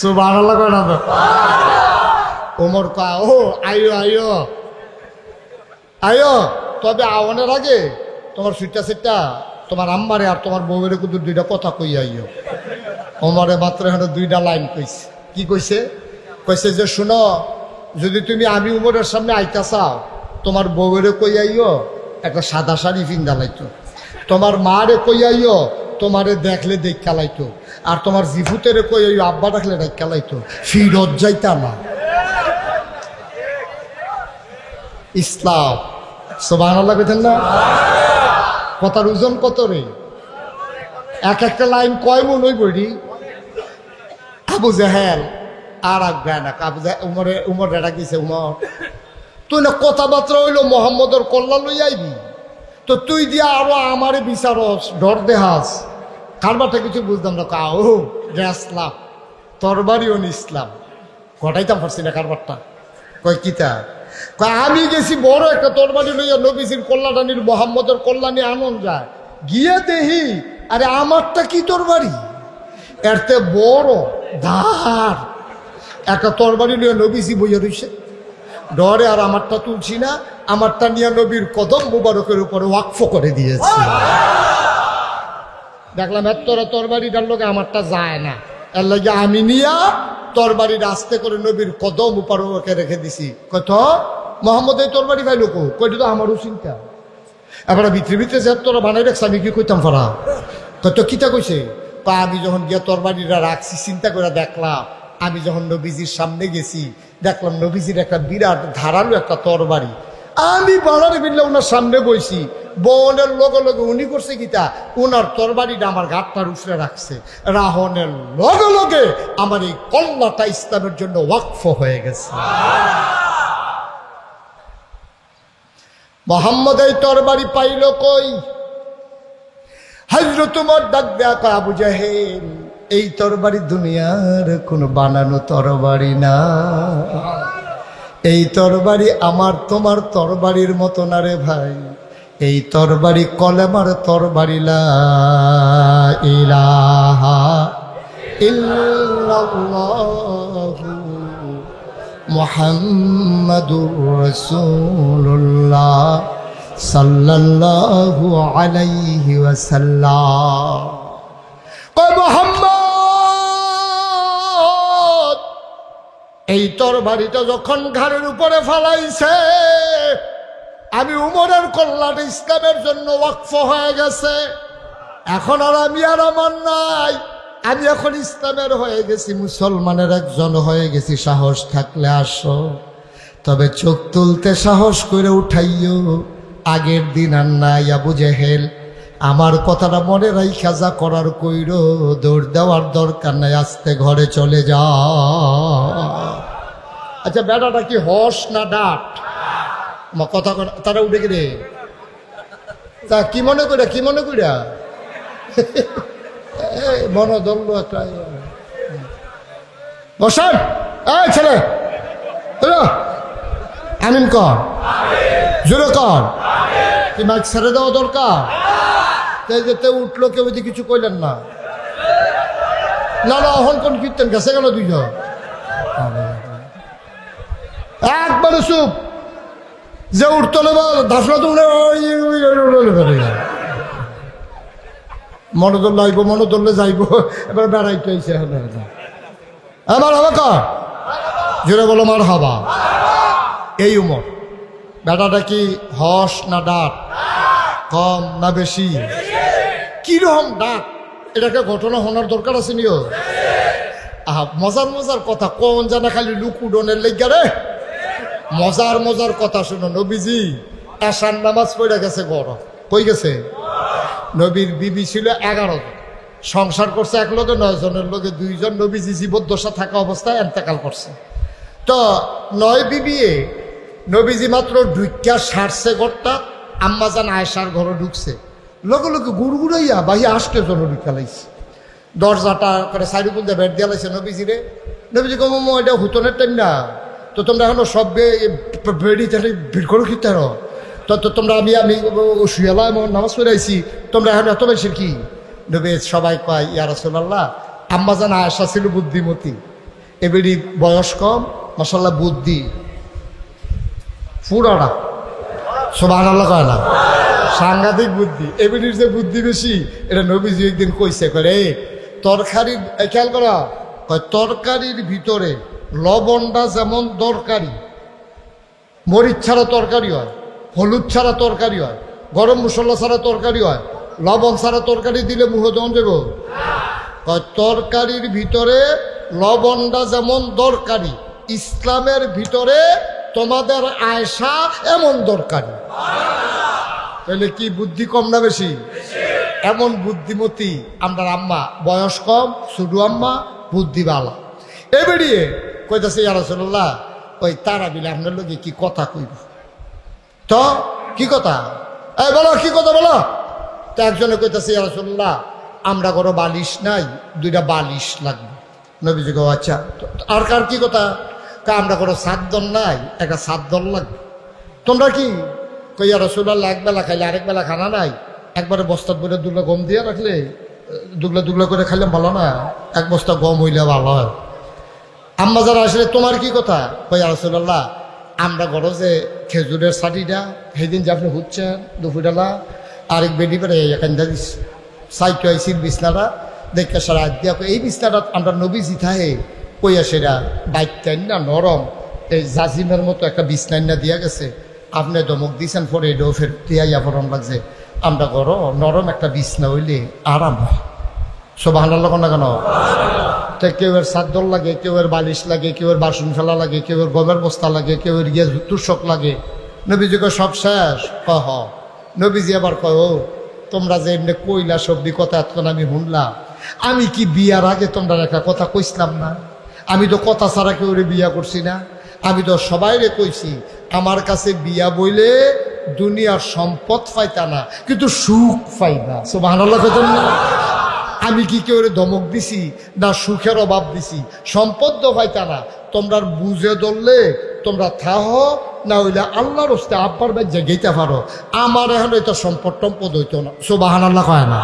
Speaker 1: সুবহানাল্লাহ কয় না? ওমর কয় ও আইও, তবে আওয়ানের আগে তোমার সুইটা তোমার আম্মারে আর তোমার বউয়ের কিন্তু দুইটা কথা কই আইও। ওমরে মাত্র এখানে 2টা লাইন কইছে। কি কইছে? কইছে যে শুনো, যদি তুমি আমি উমরের সামনে আইতা চাও, তোমার বউয়ের কই আইও একটা সাদা শাড়ি পিন্দা লাইতো, তোমার মারে কই আইও তোমারে দেখলে দেখ খেলাইতো, আর তোমার জিফুতের কই আইও আব্বা ডাকলে ডাক খেলাইতো, ফিরত যাইতা না। ইসলাম। সুবহানাল্লাহ কইতেন না? কথার ওজন কত রে? এক একটা লাইন কয় মন হইব রে? আবু জাহেল আর আফগানা আবু উমর রেডা গেছে, উমর তুই না কথাবার্তা হইলো মোহাম্মদর কল্যাণ লই আইবি, তো তুই দিয়া আরো আমারে বিচারস, ডর দেহাস। কারবারটা কিছু বুঝতাম না। ও ইসলাম, তরবারিও ইসলাম, ঘটাইতাম পারছি না কারবারটা। কয় কিতা? কয় আমি গেছি বড় একটা তরবারি লইয়া নবীজির কল্যাণানির মোহাম্মদের কল্যাণী আনন্দ যায়, গিয়ে দেহি আরে আমারটা কি তরবারি, এরতে বড় ধার একটা তরবারি লইয়া নবীজি বইয়া রইছে। ডরে আর আমারটা তুলছি না, আমারটা নিয়ে নবীর কদম মুবারকের উপরে ওয়াকফ করে দিয়েছি। দেখলাম এত তরবারিটার লোকে আমারটা যায় না, এর লাগে আমি নিয়া তরবারির আস্তে করে নবীর কদম মুবারকে রেখে দিছি। কত মোহাম্মদ এই তরবারি ভাই লোক কইটা তো আমারও চিন্তা। এবার ভিতরে ভিতরে যে তোরা বানাই রাখছে আমি কি কইতাম ফরা? কত কিতা কইছে? তা আমি যখন গিয়া তরবারিটা রাখছি চিন্তা করে দেখলাম, আমি যখন নবীজির সামনে গেছি দেখলাম নবীজির একটা বিরাট ধারালো একটা তরবারি, আমি বাড়ারে বিল্লা ওনার সামনে বইছি, বনের লগে লগে উনি করছে কিতা, ওনার তরবারিটা আমার ঘাটটার উপরে রাখছে, রাহনের লগে লগে আমার এই কল্লাটা ইসলামের জন্য ওয়াকফ হয়ে গেছে। মোহাম্মদ এই তরবারি পাইল কই? হযরত ওমর ডাক দেয়া কয়, আবু জাহেল এই তরবারি দুনিয়ার কোন বানানো তরবারি না, এই তরবারি আমার তোমার তরবারির মতো না রে ভাই, এই তরবারি কলেমার তরবারি, লা ইলাহা ইল্লাল্লাহু মুহাম্মাদুর রাসূলুল্লাহ সাল্লাল্লাহু আলাইহি ওয়াসাল্লাম। ও মুহাম্মদ এই তরবারিটা যখন ঘাড়ের উপরে ফালাইছে, আমি উমরের কল্যাণ ইসলামের জন্য ওয়াকফ হয়ে গেছে। এখন আর আমি আর আমার নাই, আমি এখন ইসলামের হয়ে গেছি, মুসলমানের একজন হয়ে গেছি। সাহস থাকলে আসো, তবে চোখ তুলতে সাহস করে উঠাইও, আগের দিন আর নাই। আবু জেহেল আমার কথাটা মনে রাইখা যা করার কইরো, দৌড় দেওয়ার দরকার নাই, আস্তে ঘরে চলে যা। আচ্ছা বেটাটা কি হস না ডাট? কথা তারা উঠে গেলে তা কি মনে কইরা, কি মনে কইরা মনে ধরলো একটা বসান। এই ছেলে আমিন কর, জোরে কর। কি মাইক ছেড়ে দেওয়া দরকার? যেতে উঠলো কেউ যদি কিছু কইলেন না, না না হন কোন কীর্তন গেছে গেল দুইজন, একবারে চুপ। যে উঠতে ধাসলা তো মনে ধরলে আইব, মনে ধরলে যাইব, এবার বেড়াইতে আইসে আমার হাবা কর, জোরে বলো মার হাবা। এই উমর বেটাটা কি হস না ডাক, কম না বেশি, কিরকম ডাক, এটাকে ঘটনা হওয়ার দরকার আছে নিও। আহা মজার মজার কথা কোন জানা, খালি লুকুডনের লেগা রে। মজার মজার কথা শুনো। নবীজি এশার নামাজ পড়ে গেছে, গড় কই গেছে? নবীর বিবি ছিল 11 জন, সংসার করছে এক লোকে 9 জনের লোকে 2 জন নবীজি জীবদ্দশা থাকা অবস্থায় এন্তেকাল করছে। তো 9 বিবিয়ে নবীজি মাত্র ঢুকিয়া সারছে ঘরটা, আম্মাজান আয়েশার ঘরে ঢুকছে, লোকে লোকে গুড়গুড়াইয়া বাহি 8 জন ঢুকা লাইছে। দরজাটা করে সাইডুকুল দিয়ে বেড দিয়া লাইছে নবীজি রে। নবীজি কম এটা হুতনের টাইম না, তো তোমরা এখনো সব বেড়ি ভিড় করো কি তার, তো তোমরা আমি শুয়ালা নামাজ পড়ে আইছি, তোমরা এখন এত বেশি কি? নবী সবাই কয় ইয়া রাসূলুল্লাহ, আম্মাজান আয়েশা ছিল বুদ্ধিমতী, এবেড়ি বয়স কম, মাশাআল্লাহ বুদ্ধি পুরাটা, সুবহানাল্লাহ কয় না, সাংঘাতিক বুদ্ধি। এবেড়ির যে বুদ্ধি বেশি, এটা নবীজি একদিন কইছে, করে তরকারির খেয়াল করা, কয় তরকারির ভিতরে লবণটা যেমন দরকারি, মরিচ ছাড়া তরকারি হয়, হলুদ ছাড়া তরকারি হয়, গরম মশলা ছাড়া তরকারি হয়, লবণ ছাড়া তরকারি দিলে মুহ দন যাব। তরকারির ভিতরে লবণটা যেমন দরকারি, ইসলামের ভিতরে তোমাদের আয়েশা এমন দরকারি। তাহলে কি বুদ্ধি কম না বেশি? এমন বুদ্ধিমতী আমরা আম্মা, বয়স কম, ছোট আম্মা, বুদ্ধি বালা। এ বেরিয়ে কইতাছে ইয়া রাসূলুল্লাহ, ওই তারা বিলে আপনার লোকে কি কথা কইব? তো কি কথা? এই বলো, কি কথা বলো? তো একজনে কইতাছে ইয়া রাসূলুল্লাহ, আমরা কোনো বালিশ নাই, 2টা বালিশ লাগবে। নবীজি কো আচ্ছা। আর কার কি কথা? আমরা কোনো সাদ্দল নাই, একটা সাদ্দল লাগবে। তোমরা কি কই ইয়া রাসূলুল্লাহ, এক বেলা খাইলে আরেক বেলা খানা নাই, একবারে বস্তার বলে 2 গম দিয়ে রাখলে, দুগলা করে খাইলে ভালো না? 1 বস্তা গম হইলে ভালো হয়। আম্মা যারা আসলে তোমার কি কথা? কই ইয়া রাসূলুল্লাহ, আমরা ঘরে যে খেজুরের ছাটিটা সেদিন যে আপনি হুচ্ছেন দুপুরবেলা, আরেক বেডি পেরে এখান দিস সাইটো আইসির বিছনাটা দেখে সারা দিয়া এই বিছনাটা আমরা নবী জিথাহে কইয়া সেরা বাইকটাইন না নরম, এই জাজিমের মতো একটা বিছনাইন না দিয়া গেছে, আপনি ধমক দিয়েছেন পরে এটাও ফের দিয়াইয়া ফরম লাগছে। আমরা ঘরো নরম একটা বিছনা হইলে আরাম হয়। সুবহানাল্লাহ না কেন? তো কেউ এর সাদ্দল লাগে, কেউ এর বালিশ লাগে, কেউ এর বাসন ফেলা লাগে, কেউ এর গমের বস্তা লাগে, কেউ এর গিয়ে তুষক লাগে। নবীজিকে সব শেষ কহ। নবীজি আবার কয়, ও তোমরা যে এমনি কইলা সবদি কথা এতক্ষণ আমি শুনলাম, আমি কি বিয়ার আগে তোমরা একটা কথা কইছিলাম না? আমি তো কথা ছাড়া কেউ বিয়া করছি না। আমি তো সবাইরে কইছি আমার কাছে বিয়া বইলে দুনিয়ার সম্পদ পাইতা না, কিন্তু সুখ পাইবা। সুবহানাল্লাহ কইতেন না? আমি কি কেউ ধমক দিছি না সুখের অভাব দিছি? সম্পদ তো পাইতা না, তোমরা বুঝে ধরলে তোমরা থাহ, না হইলে আল্লাহর হস্তে আব্বার ভাই জেগেইতে পারো। আমার এখন এটা সম্পদ টম্পদ হইতো না। সুবহানাল্লাহ কয় না?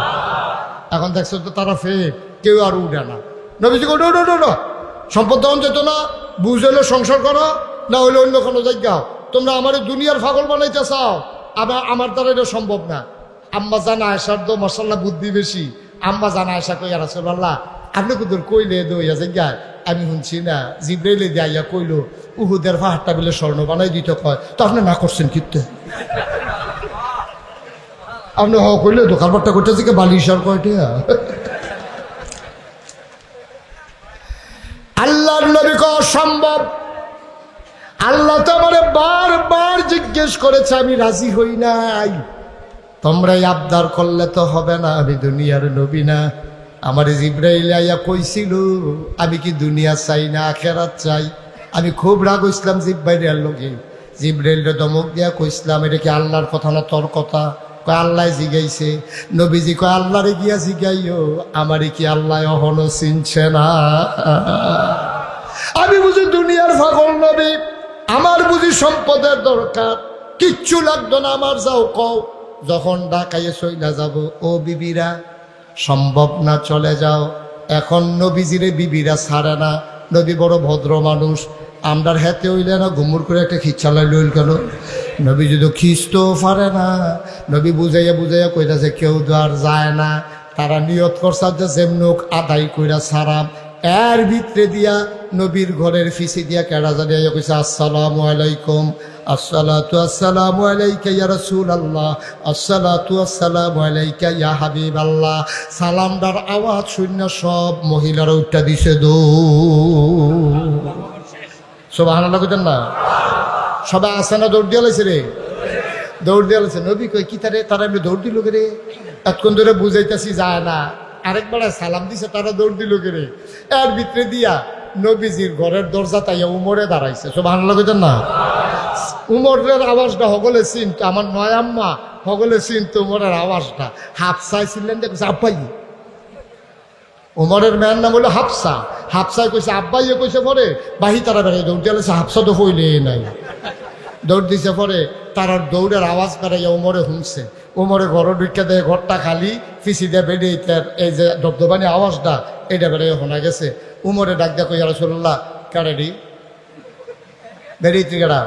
Speaker 1: এখন দেখছো তো তারা ফের কেউ আর উঠে না। নবীজি না সম্পদ তখন যেত না, বুঝলে সংসার করো, না হইলে অন্য কোনো জায়গা। তোমরা আমার দুনিয়ার পাগল বানাইতে চাও, আমার দ্বারা এটা সম্ভব না। আম্মা জানা আয়েশার তো মাশাআল্লাহ বুদ্ধি বেশি। আম্মা জানা আয়েশা কই, ইয়া রাসূলুল্লাহ, আপনি কুদুর কইলে দইয়া জায়গা আমি শুনছি না জিব্রাইলে দিয়া কইলো উহুদের পাহাড়টা বলে স্বর্ণ বানাই দিতে কয়, তো আপনি না করছেন কিতে? আপনি হ কইলে দোকানপাটটা করতেছি কে বালিশার কয়টা? আল্লাহর নবী কয় অসম্ভব। আল্লাহ তো আমারে বারবার জিজ্ঞেস করেছে, আমি রাজি হই নাই। তোমরাই আবদার করলে তো হবে না, আমি দুনিয়ার নবী না। আমার জিব্রাইল আইয়া কইছিল আমি কি দুনিয়া চাই না আখিরাত চাই। আমি খুব রাগ হইছিলাম জিব্রাইলের লগে। জিব্রাইলরে ধমক দিয়া কইছিলাম, এটা কি আল্লাহর কথা না তোর কথা? কয় আল্লাহ জিগাইছে। নবীজি কয় আল্লাহরে গিয়া জিগাইও, আমারে কি আল্লাহ অহনো চিনছে না? আমি বুঝি দুনিয়ার পাগল নবী, আমার বুঝি সম্পদের দরকার, কিচ্ছু লাগতো না আমার। যাও কও, যখন ঢাকায় চইলা যাব, ও বিবিরা সম্ভব না চলে যাও। এখন নবীজিরে বিবিরা ছাড়ে না, নবী বড় ভদ্র মানুষ। আমরার হাতে হইলে না ঘুমুর করে একটা খিচ্ছালাই লইল কেন? নবী যদি খিচতেও পারে না। নবী বুঝাইয়া বুঝাইয়া কইতাছে কেউ তো আর যায় না, তারা নিয়ত করছে যে যেমনুক আদায় কইরা সারাম। এর ভিতরে দিয়া নবীর ঘরের ফিসি দিয়া কেডা জানিয়া কইছে, আসসালামু আলাইকুম। আসসালাতু আসসালামু আলাইকা ইয়া রাসূলুল্লাহ, আসসালাতু আসসালামু আলাইকা ইয়া হাবিবাল্লাহ। সালামদার আওয়াজ শুনে সব মহিলারা উঠা দিছে দৌড়। সুবহানাল্লাহ কইতেন না? সবাই আসে না দৌড় দিয়া লাইছে রে, দৌড় দিয়া লাইছে। নবী কই কি তারা এমনি দৌড় দিল রে? এতক্ষণ ধরে বুঝাইতেছি যায় না, আরেকবার সালাম দিছে, তারা দৌড় দিল রে। এর ভিতরে দিয়া নবীজির ঘরের দরজা তাইয়া উমরে দাঁড়াইছে। সুবহানাল্লাহ কইতেন না? উমরের আওয়াজটা হগলে চিনতো, আমার নয় আম্মা হগলে চিনতো উমরের আওয়াজটা। হাফসাই ছিলেন, দেখছে আব্বাই। উমরের মেয়ের নাম হলো হাফসা। হাফসাই কইছে আব্বাইয়ে কইছে, পরে বাহি তারা বেড়াই দৌড় দিয়ে হাফসা তো হইলে নাই, দৌড় দিছে। পরে তারার দৌড়ের আওয়াজ বেড়াইয়া উমরে শুনছে। উমরে ঘর ঢুকে দেয়, ঘরটা খালি, ফিসি দিয়ে বেড়ে এই যে দবদবানি আওয়াজটা এটা বেড়ে শোনা গেছে। উমরে ডাক দেখো, ইয়া রাসূলুল্লাহ কারেডি বেরিয়ে কেডা?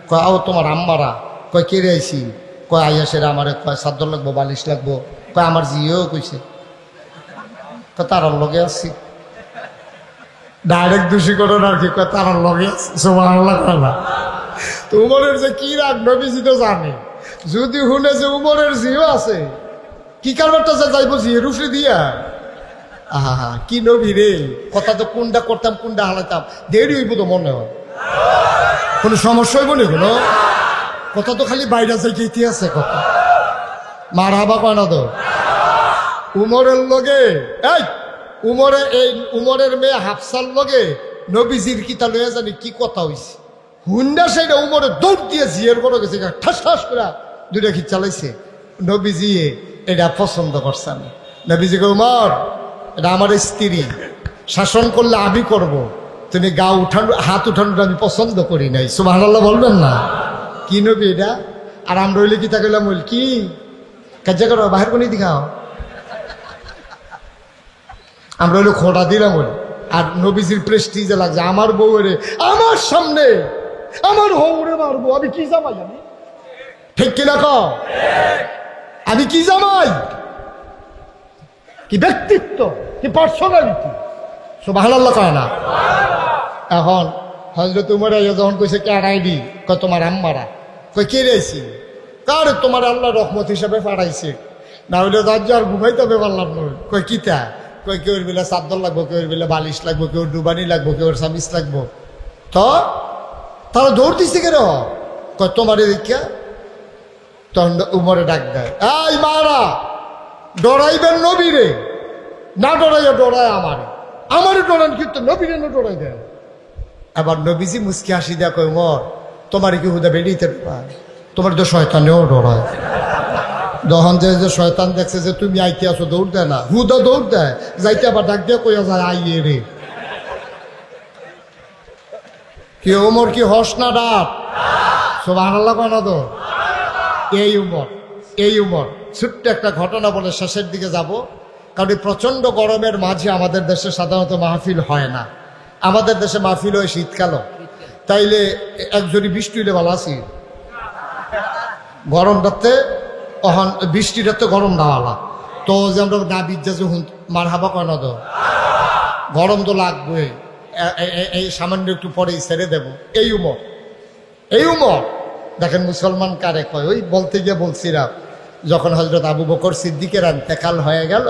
Speaker 1: কয় আও তোমার আম্মারা। কয় কে রে আইসি? কয় আইয়া সেরা আমারে কয় চাদর লাগবো, বালিশ লাগবো। কয় আমার জিও কইছে, তারার লগে আসছি। ডাইরেক্ট দোষী করেন আর কি, কয় তারার লগে আসছি। সুবহানাল্লাহ কয় না? তো উমরের যে কি রাগ নবীজি তো জানে। যদি শুনে যে উমরের জিও আছে, কি কারবারটা যাইব জিয়ের উফরে দিয়া। আহা কি নবী রে, কথা তো কোনটা করতাম কোনটা হালাইতাম, দেরি হইব তো মনে হয়। কোনো সমস্যা হইব না কোনো কথা তো খালি বাইরে যাইতে ইতিহাসে কথা মার হাবা কয় না তো উমরের লগে এই উমরের মেয়ে হাফসার লগে নবীজির কিতা লইয়া জানি কি কথা হইছে হুন্ডা সেইটা উমরে দৌড় দিয়ে জিয়ের বড় গেছে ঠাস ঠাস করে দুইটা কি চালাইছে নবীজি এটা পছন্দ করছেন নবীজিকে উমর এটা আমার স্ত্রী শাসন করলে আমি করব তুমি গা উঠানো হাত উঠানোটা আমি পছন্দ করি নাই সুবহানাল্লাহ বলবেন না কি নবী এটা আর আমরা হইলে কি তাকে বল কি কাজে করো বাহির কোন দিখাও আমরা হইলে খোঁড়া দিলাম বলে আর নবীজির প্রেস্টিজে লাগছে আমার বউরে আমার সামনে আমার হৌরে মারবো আমি কি জামাই আমি ঠিক কিনা কও আমি কি জামাই কি ব্যক্তিত্ব কি পার্সোনালিটি সুবহানাল্লাহ কয় না এখন হযরত উমর যখন কইছে কে আইডি কয় তোমার আম্মারা কই কে রাইছি কার তোমার আল্লাহ রহমত হিসাবে পাঠাইছে না হইলে রাজ্জার ঘুমাইতে হবে পারলাম না কই কিতা কই কেউর বেলা চাদর লাগবো কেউর বেলা বালিশ লাগবো কেউর ডুবানি লাগবো কেউর সামিস লাগবো তো তারা দৌড় দিচ্ছে কেন কয় তোমার দেখিয়া তখন উমরে ডাক দেয় এই মারা ডরাইবেন নবীরে না ডরাইয়া ডরায় আমারে ডরান কিন্তু নবীরে না ডরাই দেয় এবার নবীজি মুস্কি হাসি দেয়া কয় উমর তোমার কি হুদা বেরিয়েতে ডরায় তোমার তো শয়তানেও ডরায় যখন যে শয়তান দেখছে যে তুমি আইতে আসো দৌড় দেয় না হুদা দৌড় দেয় যাইতে আবার ডাক দিয়ে কইয়া যায় আইয়ে রে কি উমর কি হস না ডাক সুবহানাল্লাহ কয় না তো এই উমর ছোট্ট একটা ঘটনা বলে শেষের দিকে যাব কারণ এই প্রচন্ড গরমের মাঝে আমাদের দেশে সাধারণত মাহফিল হয় না আমাদের দেশে মাহফিল হয় শীতকালও তাইলে একজনই বৃষ্টি হইলে ভালো আছি গরমটাতে অহন বৃষ্টিটাতে গরম দাওয়ালা তো যে আমরা না বিদ্যা যে মার হাবা কয় না তো গরম তো লাগবে এই সামান্য একটু পরেই ছেড়ে দেব এই উমর দেখেন মুসলমান কারে কয় ওই বলতে গিয়ে বলছিলাম যখন হযরত আবু বকর সিদ্দিকের ইন্তেকাল হয়ে গেল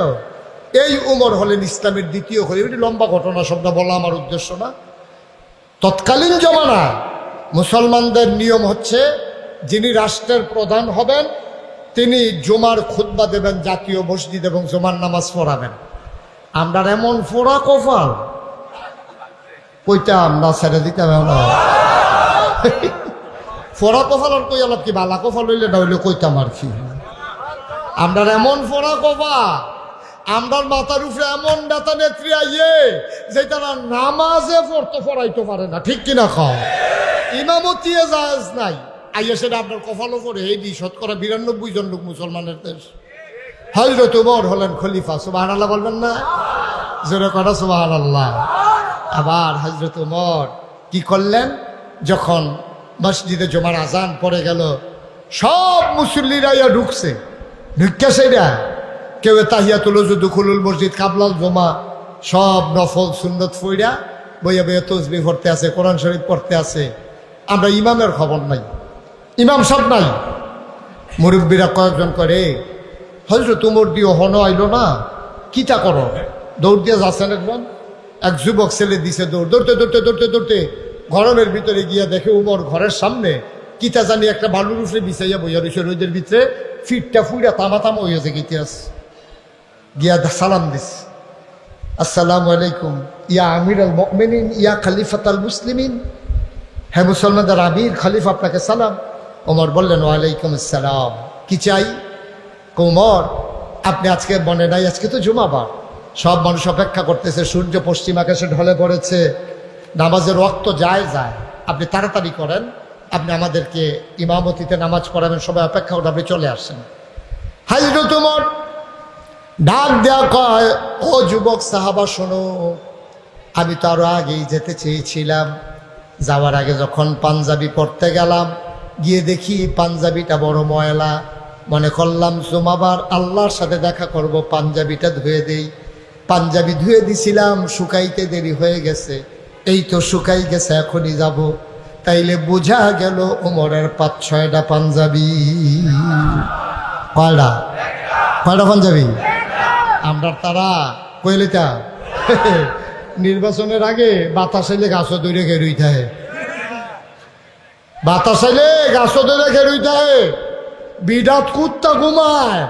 Speaker 1: এই উমর হলেন ইসলামের দ্বিতীয় খলিফা এটি লম্বা ঘটনা সবটা বলা আমার উদ্দেশ্য না তৎকালীন জমানায় মুসলমানদের নিয়ম হচ্ছে যিনি রাষ্ট্রের প্রধান হবেন তিনি জুমার খুতবা দেবেন জাতীয় মসজিদ এবং জুমার নামাজ পড়াবেন আমরা এমন ফোড়া কপাল কইতাম না ছেড়ে দিতাম ফোড়া কপাল আর কই আলাপ কি বালা কপাল হইলে না হইলে কইতাম আর কি আমরা এমন ফোড়া কপা আমরার মাথার উপরে এমন নেতা নেত্রী আইয়ে যে তারা নামাজে পড়তে পড়াইতে পারে না ঠিক কিনা খাও ইমামতি জায়েজ নাই আইয়া সেটা আপনার কপালও পড়ে এই ৯২% জন লোক মুসলমানের দেশ হযরত উমর হলেন খলিফা সুবহানাল্লাহ বলবেন না জোরে কথা সুবহানাল্লাহ আবার হযরত উমর কি করলেন যখন মসজিদে জুমার আজান পড়ে গেল সব মুসল্লিরা ইয়া ঢুকছে ঢুকে সেটা কেউ তাহিয়াতুল দুখুলুল মসজিদ কাবলাল জমা সব নফল সুন্নত ফইরা বইয়া বইয়া তসবিহ পড়তে আছে কোরআন শরীফ পড়তে আছে আমরা ইমামের খবর নাই ইমাম সব নাই মুরব্বীরা কয়েকজন করে হযরত উমর দিয়ে হন আইলো না কিতা করো দৌড় দিয়ে যাচ্ছেন এক যুবক ছেলে দিছে দৌড় দৌড়তে দৌড়তে দৌড়তে দৌড়তে গরমের ভিতরে গিয়া দেখে উমর ঘরের সামনে কিতা জানি একটা বালুর উপরে বিছাইয়া বইয়া রয়েছে রোদের ভিতরে ফিটটা ফুইরা তামা তামা হয়েছে ইতিহাস গিয়া সালাম দিস আসসালামু আলাইকুম ইয়া আমির আল মুমিনিন ইয়া খলিফাত আল মুসলিমিন হে মুসলমানদের আমির খলিফা আপনাকে সালাম ওমর বললেন ওয়ালাইকুম আসসালাম কি চাই ওমর আপনি আজকে মনে নাই আজকে তো জুমাবার সব মানুষ অপেক্ষা করতেছে সূর্য পশ্চিম আকাশে ঢলে পড়েছে নামাজের ওয়াক্ত যায় আপনি তাড়াতাড়ি করেন আপনি আমাদেরকে ইমামতিতে নামাজ পড়াবেন সবাই অপেক্ষা করে আপনি চলে আসছেন হযরত উমর ডাক দেয়া কয় ও যুবক সাহাবা শোনো আমি তো আরো আগেই যেতে চেয়েছিলাম যাওয়ার আগে যখন পাঞ্জাবি পরতে গেলাম গিয়ে দেখি পাঞ্জাবিটা বড় ময়লা মনে করলাম জুমাবার আল্লাহর সাথে দেখা করব পাঞ্জাবিটা ধুয়ে দেই পাঞ্জাবি ধুয়ে দিছিলাম শুকাইতে দেরি হয়ে গেছে এই তো শুকাই গেছে এখনই যাব তাইলে বোঝা গেল ওমরের ৫-৬টা পাঞ্জাবি কয়টা পাঞ্জাবি আমরা তারা কইলেটা নির্বাচনের আগে বাতাস এলে গাছও দৌড়ে গেরুই থাকে বাতাস আইলে গাছও ধরে খেরুইতে বিরাট কুত্তা ঘুমায়।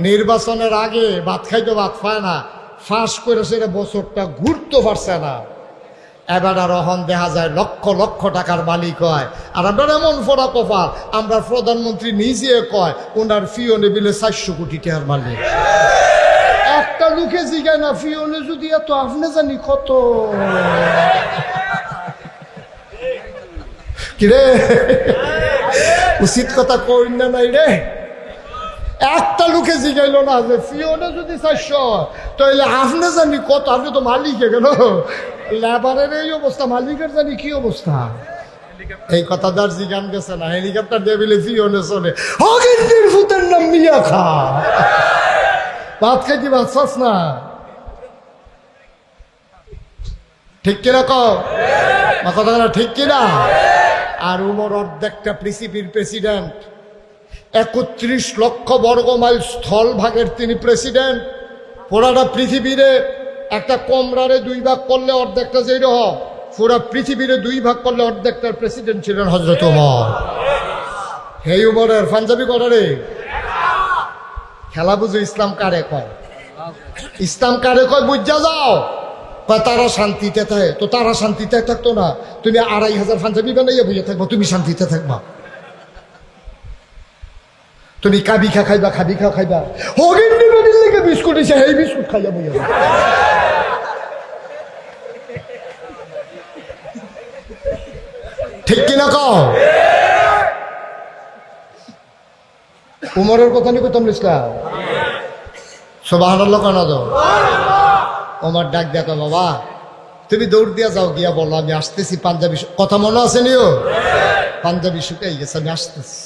Speaker 1: নির্বাচনের আগে ভাত খাইতে ভাত পায় না, ফাঁস করে সেটা বছরটা ঘুরতে পারছে না। এবার আর অহন দেখা যায় লক্ষ লক্ষ টাকার মালিক হয়। আর আপনার এমন ফোড়া কপাল, আমরা প্রধানমন্ত্রী নিজে কয় ওনার ফিওনে বিলে 400 কোটি টাকার মালিক। একটা লোকে জিগায় না ফিওনে যদি এত, আপনি জানি কত। কিরে উচিত কথা কই না নাই রে। একটা লোকে জিগাইল না যে ফিওনে যদি 400 তাহলে আপনি জানি কত। আপনি তো মালিকে গেল, লেবারের এই অবস্থা, মালিকের জানি কি অবস্থা। এই কথাটার জিগান গেছে না, হেলিকপ্টার দিয়ে বিলে ফিওনে চলে। হগিন্দির ভূতের নাম মিয়া খা, ভাত খাইতে ভাত চাস না। ঠিক কিনা কও কথা না, ঠিক কিনা? আর উমর অর্ধেকটা পৃথিবীর প্রেসিডেন্ট, 31 লক্ষ বর্গ মাইল স্থল ভাগের তিনি প্রেসিডেন্ট। পুরাটা পৃথিবীরে একটা কমরারে 2 ভাগ করলে অর্ধেকটা যেই রহ, পুরা পৃথিবীরে 2 ভাগ করলে অর্ধেকটার প্রেসিডেন্ট ছিলেন হযরত ওমর। এই উমরের পাঞ্জাবি কটারে খেলা বুঝো। ইসলাম কারে কয়? ইসলাম কারে কয় বুঝা যাও। তারা শান্তিতে থাকে, তো তারা শান্তিতে থাকতো না। তুমি 2500 পাঞ্জাবি বানাইয়া বুঝে থাকবো, তুমি শান্তিতে থাকবা। তুমি কাবি খা খাইবা, খাবি খা খাইবা, হগিন্দি নদীর লেগে বিস্কুট এসে এই বিস্কুট খাইয়া বুঝে। ঠিক কিনা কও? উমরের কথা নিয়ে কইতাম ইসলাম। সুবহানাল্লাহ কানা দাও। ওমর ডাক দেখো, বাবা তুমি দৌড় দিয়া যাও, গিয়া বলো আমি আসতেছি। পাঞ্জাবি কথা মনে আছে নিও? পাঞ্জাবি শুকাই গেছে, আমি আসতেছি।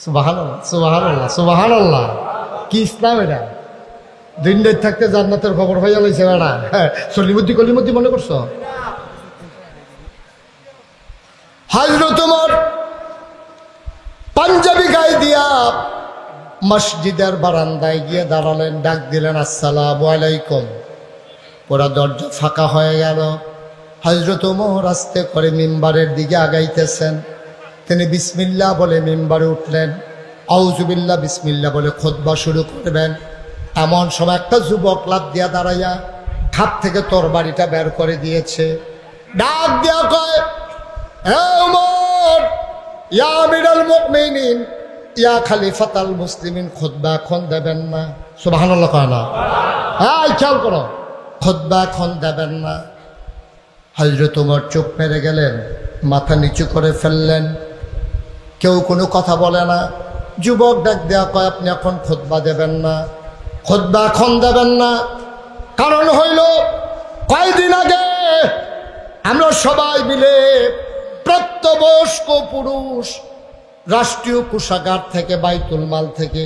Speaker 1: সুবহানাল্লাহ সুবহানাল্লাহ সুবহানাল্লাহ। কি ইসলাম এটা? দিনদার থাকতে জান্নাতের খবর হইয়া লইছে বেড়া। সলিমুদ্দি কলিমুদ্দি মনে করছো? হযরত ওমর পাঞ্জাবি গায়ে দিয়া মসজিদের বারান্দায় গিয়ে দাঁড়ালেন, ডাক দিলেন আসসালামু আলাইকুম। পুরা দরজা ফাঁকা হয়ে গেল। হযরত ওমর আস্তে করে মিম্বারের দিকে আগাইতেছেন। তিনি বিসমিল্লাহ বলে মিম্বারে উঠলেন, আউযুবিল্লাহ বিসমিল্লাহ বলে খুতবা শুরু করবেন। এমন সময় একটা যুবক লাফ দিয়া দাঁড়াইয়া খাপ থেকে তরবারিটা বের করে দিয়েছে। ডাক দিয়া কয়, হে ওমর, ইয়া আমিরুল মুমিনিন, ইয়া খলিফাতুল মুসলিমিন, খুতবা এখন দেবেন না? সুবহানাল্লাহ কয় না? হ্যাঁ খেয়াল করো, খুতবা এখন দেবেন না। হযরত ওমর চুপ মেরে গেলেন, মাথা নিচু করে ফেললেন। কেউ কোনো কথা বলে না। যুবক ডাক দেয়া কয়, আপনি এখন খুতবা দেবেন না? খুতবা এখন দেবেন না কারণ হইল কয়দিন আগে আমরা সবাই মিলে প্রাপ্তবয়স্ক পুরুষ রাষ্ট্রীয় কোষাগার থেকে, বাইতুল মাল থেকে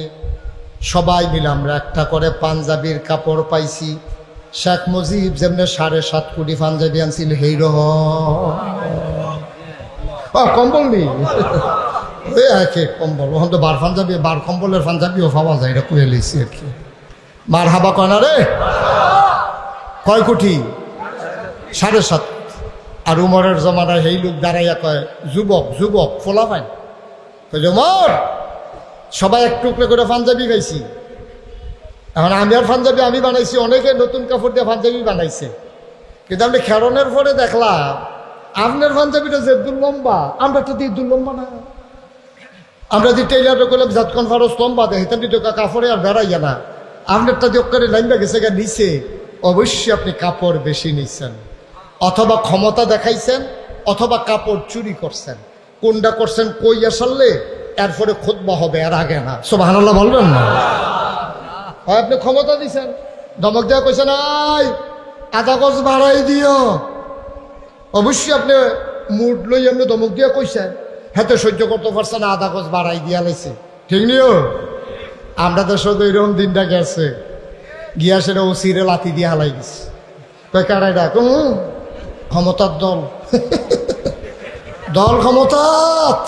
Speaker 1: সবাই মিলে আমরা একটা করে পাঞ্জাবির কাপড় পাইছি। শেখ মুজিব যেমনি 7.5 কোটি পাঞ্জাবি আনছিল, হেই রহ কম্বল নেই কম্বল, ওখান তো বার পাঞ্জাবি, বার কম্বলের পাঞ্জাবিও পাওয়া যায়। এটা কুয়ে লিছি আর কি। মার হাবা কয় না রে? কয় কোটি? 7.5। আর উমরের জমানায় এই লোক দাঁড়াইয়া কয়, যুবক যুবক ফোলা পাইন, ওমর সবাই এক টুকরো করে পাঞ্জাবি গাইছি। এখন আমি আর পাঞ্জাবি আমি বানাইছি, অনেকে নতুন কাপড় দিয়ে পাঞ্জাবি বানাইছে, কিন্তু আমি খেরনের পরে দেখলাম আপনার পাঞ্জাবিটা যে দুর্লম্বা, আমরা তো দিয়ে দুর্লম্বা না। আমরা যে টেইলারটা করলাম জাতকন ফারস লম্বা দেয়, হিতান দিতে কাপড়ে আর বেড়াইয়া না। আপনারটা দিয়ে করে লাইনটা গেছে গা নিচে। অবশ্যই আপনি কাপড় বেশি নিচ্ছেন, অথবা ক্ষমতা দেখাইছেন, অথবা কাপড় চুরি করছেন। কোনটা করছেন কই আসালে এরপরে খুতবা হবে, আর আগে না। সুবহানাল্লাহ বলবেন না? হয় আপনি ক্ষমতা দিছেন, ধমক দেওয়া কইছেন আই আধা গজ বাড়াই দিও। অবশ্যই আপনি মুড লই আপনি ধমক দিয়া কইছেন, হাতে সহ্য করতে পারছে না, আধা গজ বাড়াই দিয়া লাইছে। ঠিক নিও? আমরা তো শুধু এরকম দিনটা গেছে, গিয়া সেটা ওসিরে লাথি দিয়ে হালাই গেছে। কয় কারাই ডাক, ক্ষমতার দল দল ক্ষমতাত।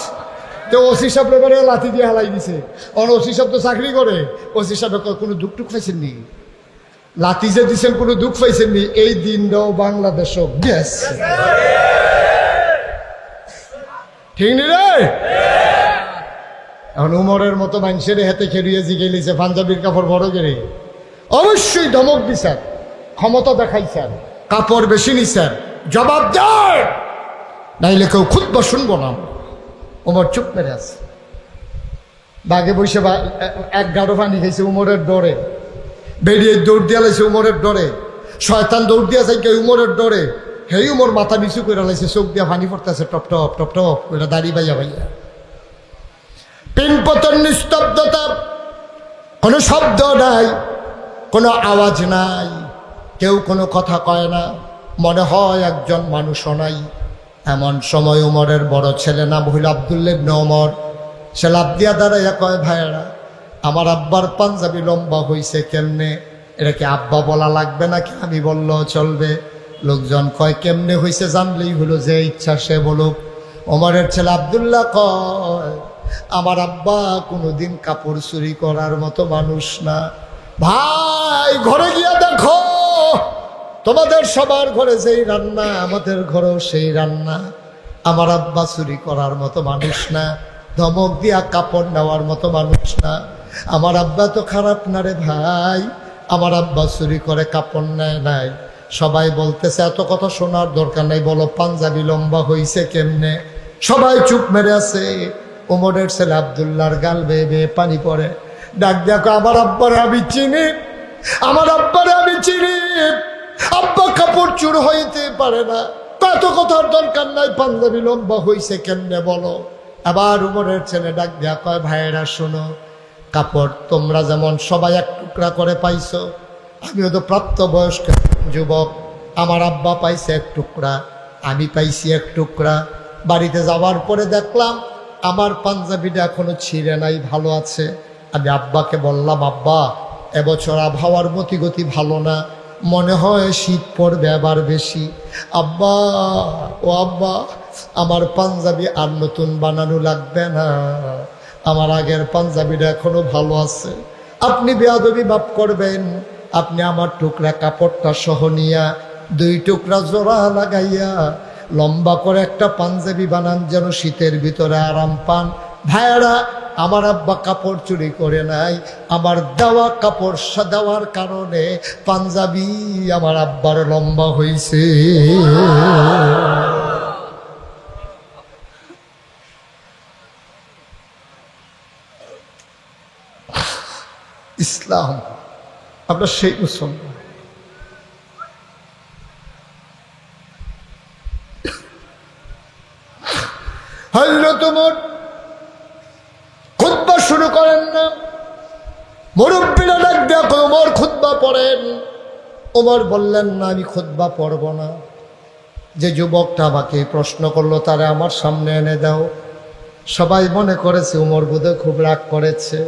Speaker 1: তো ওসি সাহেব ব্যাপারে লাথি দিয়ে হালাই দিছে। ওসি সাহেব তো চাকরি করে। ওসি সাহেব কোনো দুঃখ টুক পাইছেন নি? লাথি যে দিচ্ছেন কোনো দুঃখ পাইছেন নি? এই দিনটাও বাংলাদেশও গেছে। ঠিক নি রে? এখন উমরের মতো মানুষের হাতে খেলিয়ে জিগেলিছে পাঞ্জাবির কাপড় বড় করে, অবশ্যই ধমক দিছেন, ক্ষমতা দেখাইছেন, কাপড় বেশি নিছেন, জবাব দেয়, নাইলে কেউ খুতবা শুনবো না। উমর চুপ মেরে আছে, বাগে বসে এক গাড়ো পানি খাইছে উমরের ডরে, বেরিয়ে দৌড় দিয়া লাইছে উমরের ডরে, শয়তান দৌড় দিয়া যাই উমরের ডরে, হেই উমর মাথা নিচু করে লাইছে, চোখ দিয়া পানি পড়তেছে টপ টপ টপ টপ করে, দাড়ি বাইয়া বাইয়া, পিনপতন নিস্তব্ধতা, কোনো শব্দ নাই, কোনো আওয়াজ নাই, কেউ কোনো কথা কয় না, মনে হয় একজন মানুষও নাই। এমন সময় উমরের বড় ছেলে নাম হইল আব্দুল্লাহ ইবনে ওমর, সে লাফ দিয়া দাঁড়াইয়া কয়, ভাইয়েরা আমার আব্বার পাঞ্জাবি লম্বা হইছে কেমনে? এটা কি আব্বা বলা লাগবে নাকি আমি বললেও চলবে? লোকজন কয় কেমনে হইছে জানলেই হলো, যে ইচ্ছা সে বলুক। ওমরের ছেলে আব্দুল্লাহ কয়, আমার আব্বা কোনোদিন কাপড় চুরি করার মতো মানুষ না। ভাই ঘরে গিয়া দেখো, তোমাদের সবার ঘরে যেই রান্না, আমাদের ঘরেও সেই রান্না। আমার আব্বা চুরি করার মতো মানুষ না, ধমক দিয়া কাপড় নেওয়ার মতো মানুষ না। আমার আব্বা তো খারাপ না রে ভাই, আমার আব্বা চুরি করে কাপড় নেয় নাই। সবাই বলতেছে এত কথা শোনার দরকার নাই, বলো পাঞ্জাবি লম্বা হইছে কেমনে? সবাই চুপ মেরে আছে। ওমরের ছেলে আব্দুল্লাহর গাল বেয়ে বেয়ে পানি পড়ে, ডাক দেখো, আমার আব্বারে আমি চিনি, আমার আব্বারে আমি চিনি, আব্বা কাপড় চুর হইতে পারে না, কত কথার দরকার নাই, পাঞ্জাবি লম্বা হইছে কেমনে বলো। আবার উমরের ছেলে ডাক দিয়া কয়, ভাইয়েরা শোনো, কাপড় তোমরা যেমন সবাই এক টুকরা করে পাইছো, আমিও তো প্রাপ্তবয়স্ক যুবক, আমার আব্বা পাইছে এক টুকরা, আমি পাইছি এক টুকরা। বাড়িতে যাওয়ার পরে দেখলাম আমার পাঞ্জাবিটা এখনো ছিঁড়ে নাই, ভালো আছে। আমি আব্বাকে বললাম, আব্বা এবছর আবহাওয়ার মতিগতি ভালো না, মনে হয় শীত পড়বে আবার বেশি। আব্বা, ও আব্বা, আমার পাঞ্জাবি আর নতুন বানানো লাগবে না, আমার আগের পাঞ্জাবিটা এখনো ভালো আছে। আপনি বেয়াদবি মাফ করবেন, আপনি আমার টুকরা কাপড়টা সহ নিয়া 2 টুকরা জোড়া লাগাইয়া লম্বা করে একটা পাঞ্জাবি বানান, যেন শীতের ভিতরে আরাম পান। ভাইয়েরা, আমার আব্বা কাপড় চুরি করে নাই, আমার দেওয়া কাপড় দেওয়ার কারণে পাঞ্জাবি আমার আব্বার লম্বা হয়েছে। ইসলাম, আমরা সেই মুসলমান। হযরত ওমর খুতবা শুরু করেন না, মুরব্বীরা ডাক দেয়া কয়, ওমর খুতবা পড়েন। ওমর বললেন, না আমি খুতবা পড়ব না, যে যুবকটা আমাকে প্রশ্ন করলো তারে আমার সামনে এনে দাও। সবাই মনে করেছে ওমর বোধহয় খুব রাগ করেছে,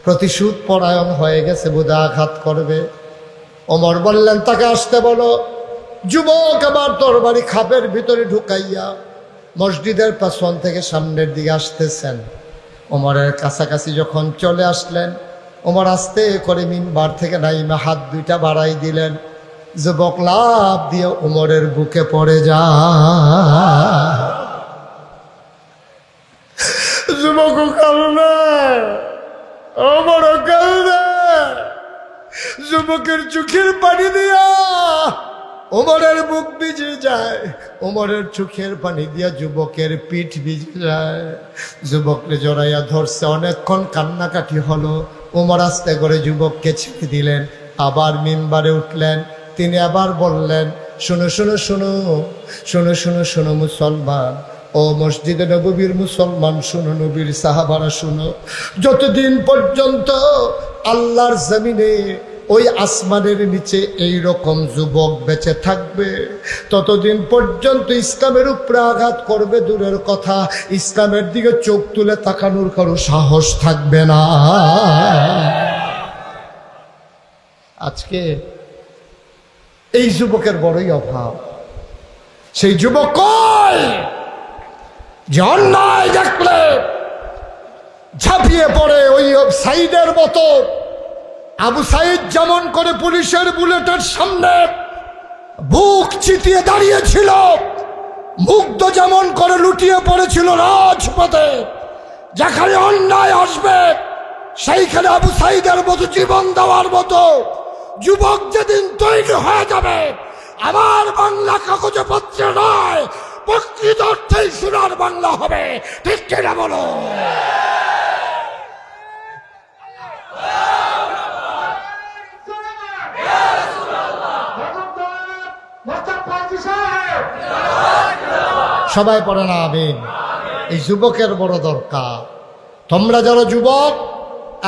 Speaker 1: প্রতিশোধ পরায়ণ হয়ে গেছে, বোধহয় আঘাত করবে। ওমর বললেন, তাকে আসতে বলো। যুবক আবার তরবারি খাপের ভিতরে ঢুকাইয়া মসজিদের পেছন থেকে সামনের দিকে আসতেছেন। ওমরের কাছাকাছি যখন চলে আসলেন, ওমর আস্তে করে মিম্বার থেকে নাইমা হাত 2টা বাড়াই দিলেন। যুবক লাফ দিয়ে ওমরের বুকে পড়ে যায়। যুবক কাঁদে, ওমরও কাঁদে, যুবকের চোখের পানি দিয়া ওমরের বুক ভিজে যায়, ওমরের চোখের পানি দিয়া যুবকের পিঠ ভিজে যায়। যুবককে জড়াইয়া ধরছে, অনেকক্ষণ কান্নাকাটি হলো। ওমর আস্তে করে যুবককে ছেড়ে দিলেন, আবার মিম্বারে উঠলেন। তিনি আবার বললেন, শোনো শোনো শোনো শোনো শোনো শোনো মুসলমান, ও মসজিদে নববীর মুসলমান, শোনো, নবীর সাহাবারা শোনো, যতদিন পর্যন্ত আল্লাহর জমিনে ওই আসমানের নিচে এই রকম যুবক বেঁচে থাকবে, ততদিন পর্যন্ত ইসলামের উপরে আঘাত করবে দূরের কথা, ইসলামের দিকে চোখ তুলে তাকানোর কারো সাহস থাকবে না। আজকে এই যুবকের বড়ই অভাব। সেই যুবক কয় যে অন্যায় দেখলে ঝাঁপিয়ে পড়ে ওই সাইদের মতো। আবু সাইদ যেমন করে পুলিশের বুলেটের সামনে বুক চিতিয়ে দাঁড়িয়েছিল, মুগ্ধ যেমন করে লুটিয়ে পড়েছিল রাজপথে, যেখানে অন্যায় আসবে সেইখানে আবু সাইদের মতো জীবন দেওয়ার মতো যুবক যেদিন তৈরি হয়ে যাবে, আমার বাংলা কাগজে পত্রে নয়, প্রকৃত অর্থেই সোনার বাংলা হবে। ঠিক কিনা বলো? সবাই পড়ে না আমিন। এই যুবকের বড় দরকার। তোমরা যারা যুবক,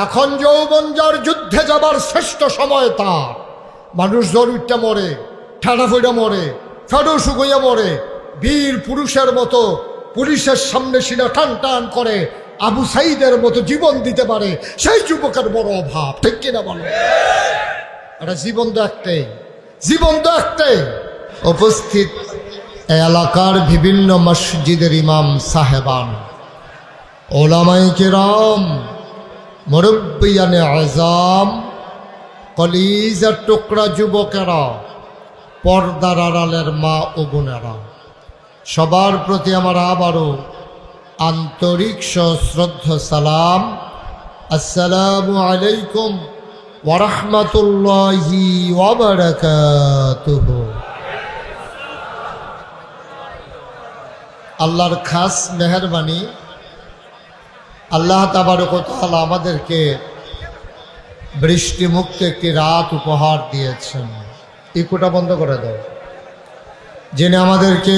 Speaker 1: এখন যৌবন যার যুদ্ধে যাবার শ্রেষ্ঠ সময় তার। মানুষ জরুরটা মরে, ঠাডা ফুইটা মরে, ফেডো শুকুইয়া মরে, বীর পুরুষের মতো পুলিশের সামনে সিনা টান টান করে আবু সাইদের মতো জীবন দিতে পারে, সেই যুবকের বড় অভাব। ঠিক কিনা বলো? এটা জীবন তো একটাই, জীবন তো একটাই। উপস্থিত এলাকার বিভিন্ন মসজিদের ইমাম সাহেবান, ওলামায়ে কেরাম, মুরব্বিয়ানে আযম, কলিজার টুকরা যুবকেরা, পর্দার আড়ালের মা ও বোনেরা, সবার প্রতি আমার আবারও আন্তরিক সশ্রদ্ধ সালাম। আসসালামু আলাইকুম ওয়া রাহমাতুল্লাহি ওয়া বারাকাতুহু। আল্লাহর খাস মেহেরবানি, আল্লাহ তাবারক ওয়া তাআলা আমাদেরকে বৃষ্টিমুক্ত একটি রাত উপহার দিয়েছেন। ইকোটা বন্ধ করে দাও। যিনি আমাদেরকে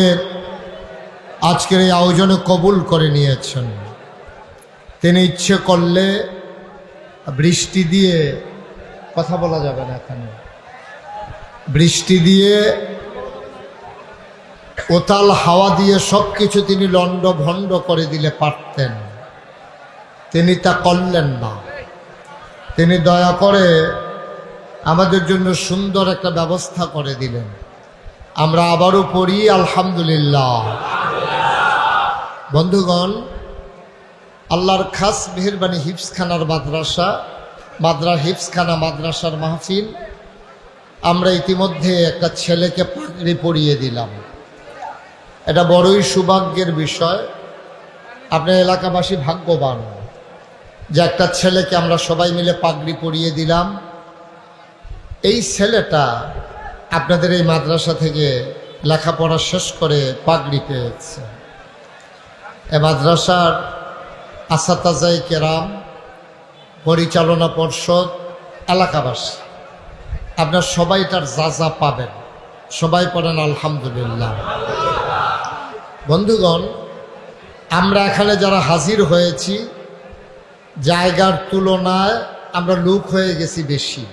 Speaker 1: আজকের এই আয়োজনে কবুল করে নিয়েছেন, তিনি ইচ্ছে করলে বৃষ্টি দিয়ে কথা বলা যাবে না, এখানে বৃষ্টি দিয়ে ওতাল হাওয়া দিয়ে সব কিছু তিনি লন্ড ভণ্ড করে দিলে পারতেন, তিনি তা করলেন না। তিনি দয়া করে আমাদের জন্য সুন্দর একটা ব্যবস্থা করে দিলেন। আমরা আবারও পড়ি আলহামদুলিল্লাহ। বন্ধুগণ, আল্লাহর খাস মেহেরবানি হিফজখানার হিফজখানা মাদ্রাসার মাহফিল, আমরা ইতিমধ্যে একটা ছেলেকে পাগড়ি পরিয়ে দিলাম। এটা বড়ই সৌভাগ্যের বিষয়। আপনার এলাকাবাসী ভাগ্যবান যে একটা ছেলেকে আমরা সবাই মিলে পাগড়ি পরিয়ে দিলাম। এই ছেলেটা আপনাদের এই মাদ্রাসা থেকে লেখাপড়া শেষ করে পাগড়ি পেয়েছে। এ মাদ্রাসার আসাতাজায়ে কেরাম, পরিচালনা পর্ষদ, এলাকাবাসী, আপনার সবাই তার যা পাবেন। সবাই পড়েন আলহামদুলিল্লাহ। বন্ধুগণ, আমরা এখানে যারা হাজির হয়েছি, জায়গার তুলনায় আমরা লোক হয়ে গেছি বেশি।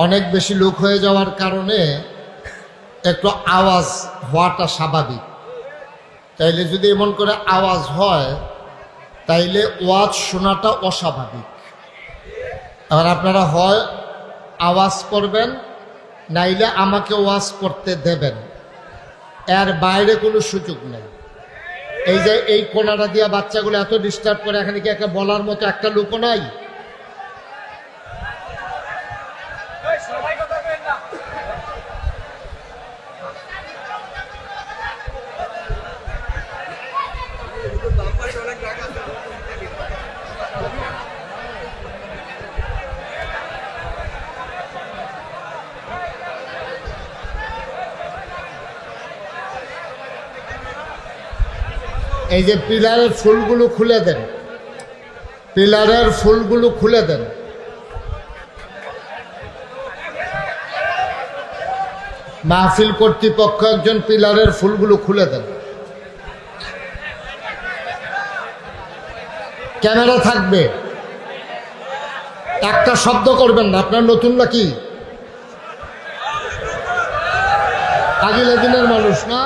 Speaker 1: অনেক বেশি লোক হয়ে যাওয়ার কারণে একটু আওয়াজ হওয়াটা স্বাভাবিক। তাইলে যদি এমন করে আওয়াজ হয়, তাইলে ওয়াজ শোনাটা অস্বাভাবিক। এবার আপনারা হয় আওয়াজ করবেন, নাইলে আমাকে ওয়াজ করতে দেবেন, এর বাইরে কোনো সুযোগ নেই। এই যে এই কোনাটা দিয়া বাচ্চাগুলো এত ডিস্টার্ব করে, এখানে কি একটা বলার মতো একটা লোকও নাই? এই যে পিলারের ফুলগুলো খুলে দেন, পিলারের ফুলগুলো খুলে দেন। মাহফিল কর্তৃপক্ষ একজন পিলারের ফুলগুলো খুলে দেন। ক্যামেরা থাকবে, একটা শব্দ করবেন না। আপনার নতুন নাকি? আগিলে দিনের মানুষ না?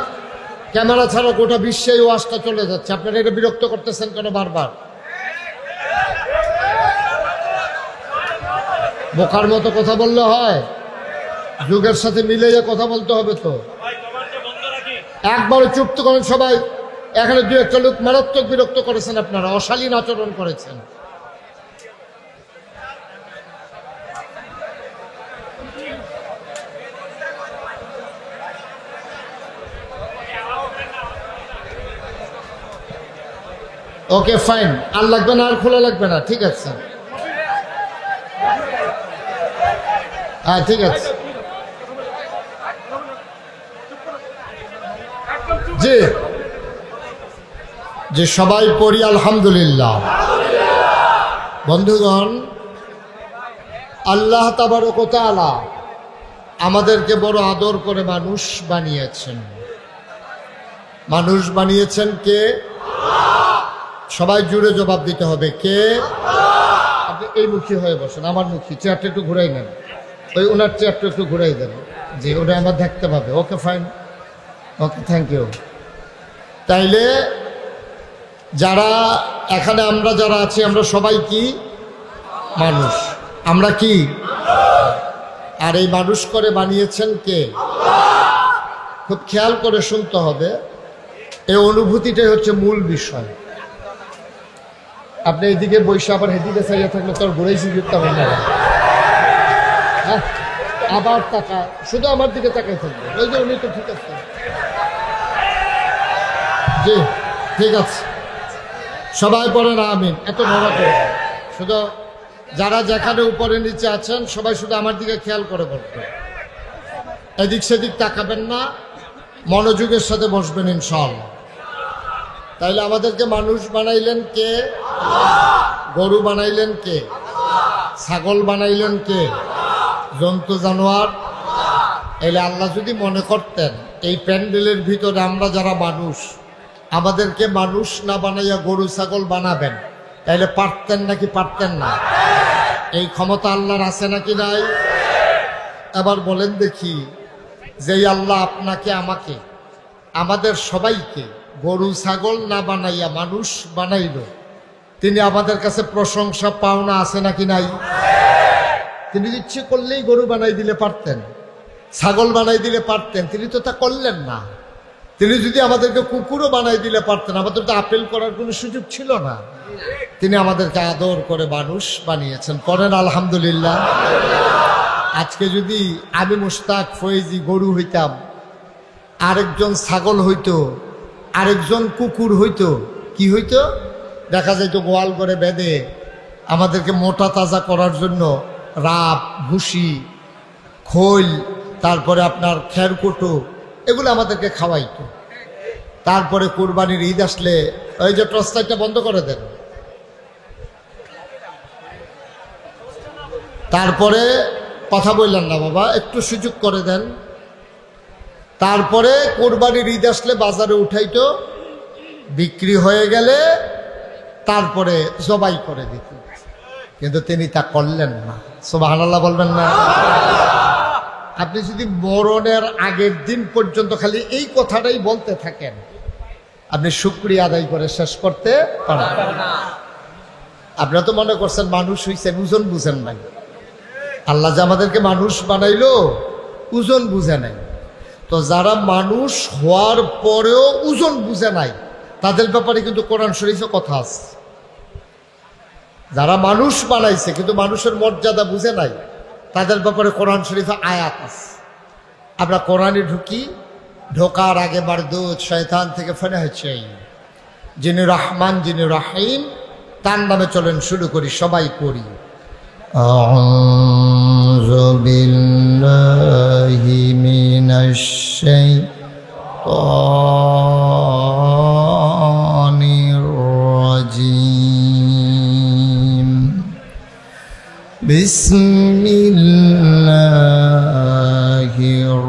Speaker 1: ক্যামেরা ছাড়া গোটা বিশ্বে এই ওয়াজটা চলে যাচ্ছে। আপনারা এটা বিরক্ত করতেছেন কেন বারবার? বোকার মতো কথা বললে হয়? যুগের সাথে মিলিয়ে কথা বলতে হবে তো। একবারে চুপ তো করেন সবাই। এখানে দু একটা লোক মারাত্মক বিরক্ত করেছেন, আপনারা অশালীন আচরণ করেছেন। ওকে ফাইন, আর লাগবে না, আর খোলা লাগবে না, ঠিক আছে। হ্যাঁ ঠিক আছে, জি যে সবাই পড়ি আলহামদুলিল্লাহ। বন্ধুগণ, আল্লাহ তাবারক ওয়া তাআলা আমাদেরকে বড় আদর করে মানুষ বানিয়েছেন। মানুষ বানিয়েছেন কে? সবাই জুড়ে জবাব দিতে হবে, কে? আপনি এই মুখী হয়ে বসেন, আমার মুখী, চেয়ারটা একটু ঘুরাই নেন, ওই ওনার চেয়ারটা একটু ঘুরাই দেন, যে ওটা আমার দেখতে পাবে। Okay fine, okay, thank you. তাইলে যারা এখানে আমরা যারা আছি, আমরা সবাই কি মানুষ? আমরা কি? আর এই মানুষ করে বানিয়েছেন কে? খুব খেয়াল করে শুনতে হবে, এই অনুভূতিটাই হচ্ছে মূল বিষয়। আপনি এইদিকে বৈশা আবার হেদিকে চাইয়া থাকলে তোর ঘুরেছি ফিরতে হবে না। হ্যাঁ, আবার তাকা, শুধু আমার দিকে তাকাই থাকবে, ওই যে উনি তো ঠিক আছে। জি ঠিক আছে, সবাই পড়েন আমিন। এত নড়া করে শুধু যারা যেখানে উপরে নিচে আছেন সবাই শুধু আমার দিকে খেয়াল করে বসবেন, এদিক সেদিক তাকাবেন না, মনোযোগের সাথে বসবেন ইনশাআল্লাহ। তাইলে আমাদেরকে মানুষ বানাইলেন কে? গরু বানাইলেন কে? ছাগল বানাইলেন কে? জন্তু জানোয়ার। এলে আল্লাহ যদি মনে করতেন এই প্যান্ডেলের ভিতরে আমরা যারা মানুষ, আমাদেরকে মানুষ না বানাইয়া গরু ছাগল বানাবেন, তাইলে পারতেন নাকি পারতেন না? এই ক্ষমতা আল্লাহর আছে নাকি নাই? এবার বলেন দেখি, যেই আল্লাহ আপনাকে আমাকে আমাদের সবাইকে গরু ছাগল না বানাইয়া মানুষ বানাইল, তিনি আমাদের কাছে প্রশংসা পাওনা আছে নাকি নাই? তিনি ইচ্ছে করলেই গরু বানাই দিলে পারতেন, ছাগল বানাই দিলে পারতেন, তিনি তো তা করলেন না। তিনি যদি আমাদেরকে কুকুরও বানাই দিলে পারতেন, আমাদের তো আপেল করার কোনো সুযোগ ছিল না। তিনি আমাদেরকে আদর করে মানুষ বানিয়েছেন, করেন আলহামদুলিল্লাহ। আজকে যদি আমি মুশতাক ফয়েজি গরু হইতাম, আরেকজন ছাগল হইতো, আরেকজন কুকুর হইতো, কি হইতো? দেখা যাইত গোয়াল করে বেঁধে আমাদেরকে মোটা তাজা করার জন্য রাব, ভুসি, খোল, তারপরে আপনার খেরকুটো, এগুলো আমাদেরকে খাওয়াইতো। তারপরে কুরবানির ঈদ আসলে ওই যে টর্চ লাইটটা বন্ধ করে দেন, তারপরে কথা বললেন না বাবা, একটু সুযোগ করে দেন। তারপরে কুরবানির ঈদ আসলে বাজারে উঠাইতো, বিক্রি হয়ে গেলে তারপরে জবাই করে দিত। কিন্তু তিনি তা করলেন না, সুবহানাল্লাহ বলবেন না? আপনি যদি মরণের আগের দিন পর্যন্ত খালি এই কথাটাই বলতে থাকেন, আপনি শুকরিয়া আদায় করে শেষ করতে পারবেন না। আপনারা তো মনে করছেন মানুষ হইছেন, ওজন বুঝেন নাই। আল্লাহ যে আমাদেরকে মানুষ বানাইলো, ওজন বুঝে নাই। তো যারা মানুষ হওয়ার পরেও ওজন বুঝে নাই, তাদের ব্যাপারে কিন্তু কোরআন শরীফে কথা আছে। যারা মানুষ বানাইছে কিন্তু মানুষের মর্যাদা বুঝে নাই, তাদের ব্যাপারে কোরআন শরীফে আয়াত আছে। আমরা কোরআনে ঢুকি, ঢোকার আগে মারদুদ শয়তান থেকে ফেনা হচ্ছে, যিনি রহমান যিনি রহিম, তার নামে চলেন শুরু করি, সবাই পড়ি। আউযু বিল্লাহি মিনাশ শাইতানির রাজিম। বিসমিল্লাহির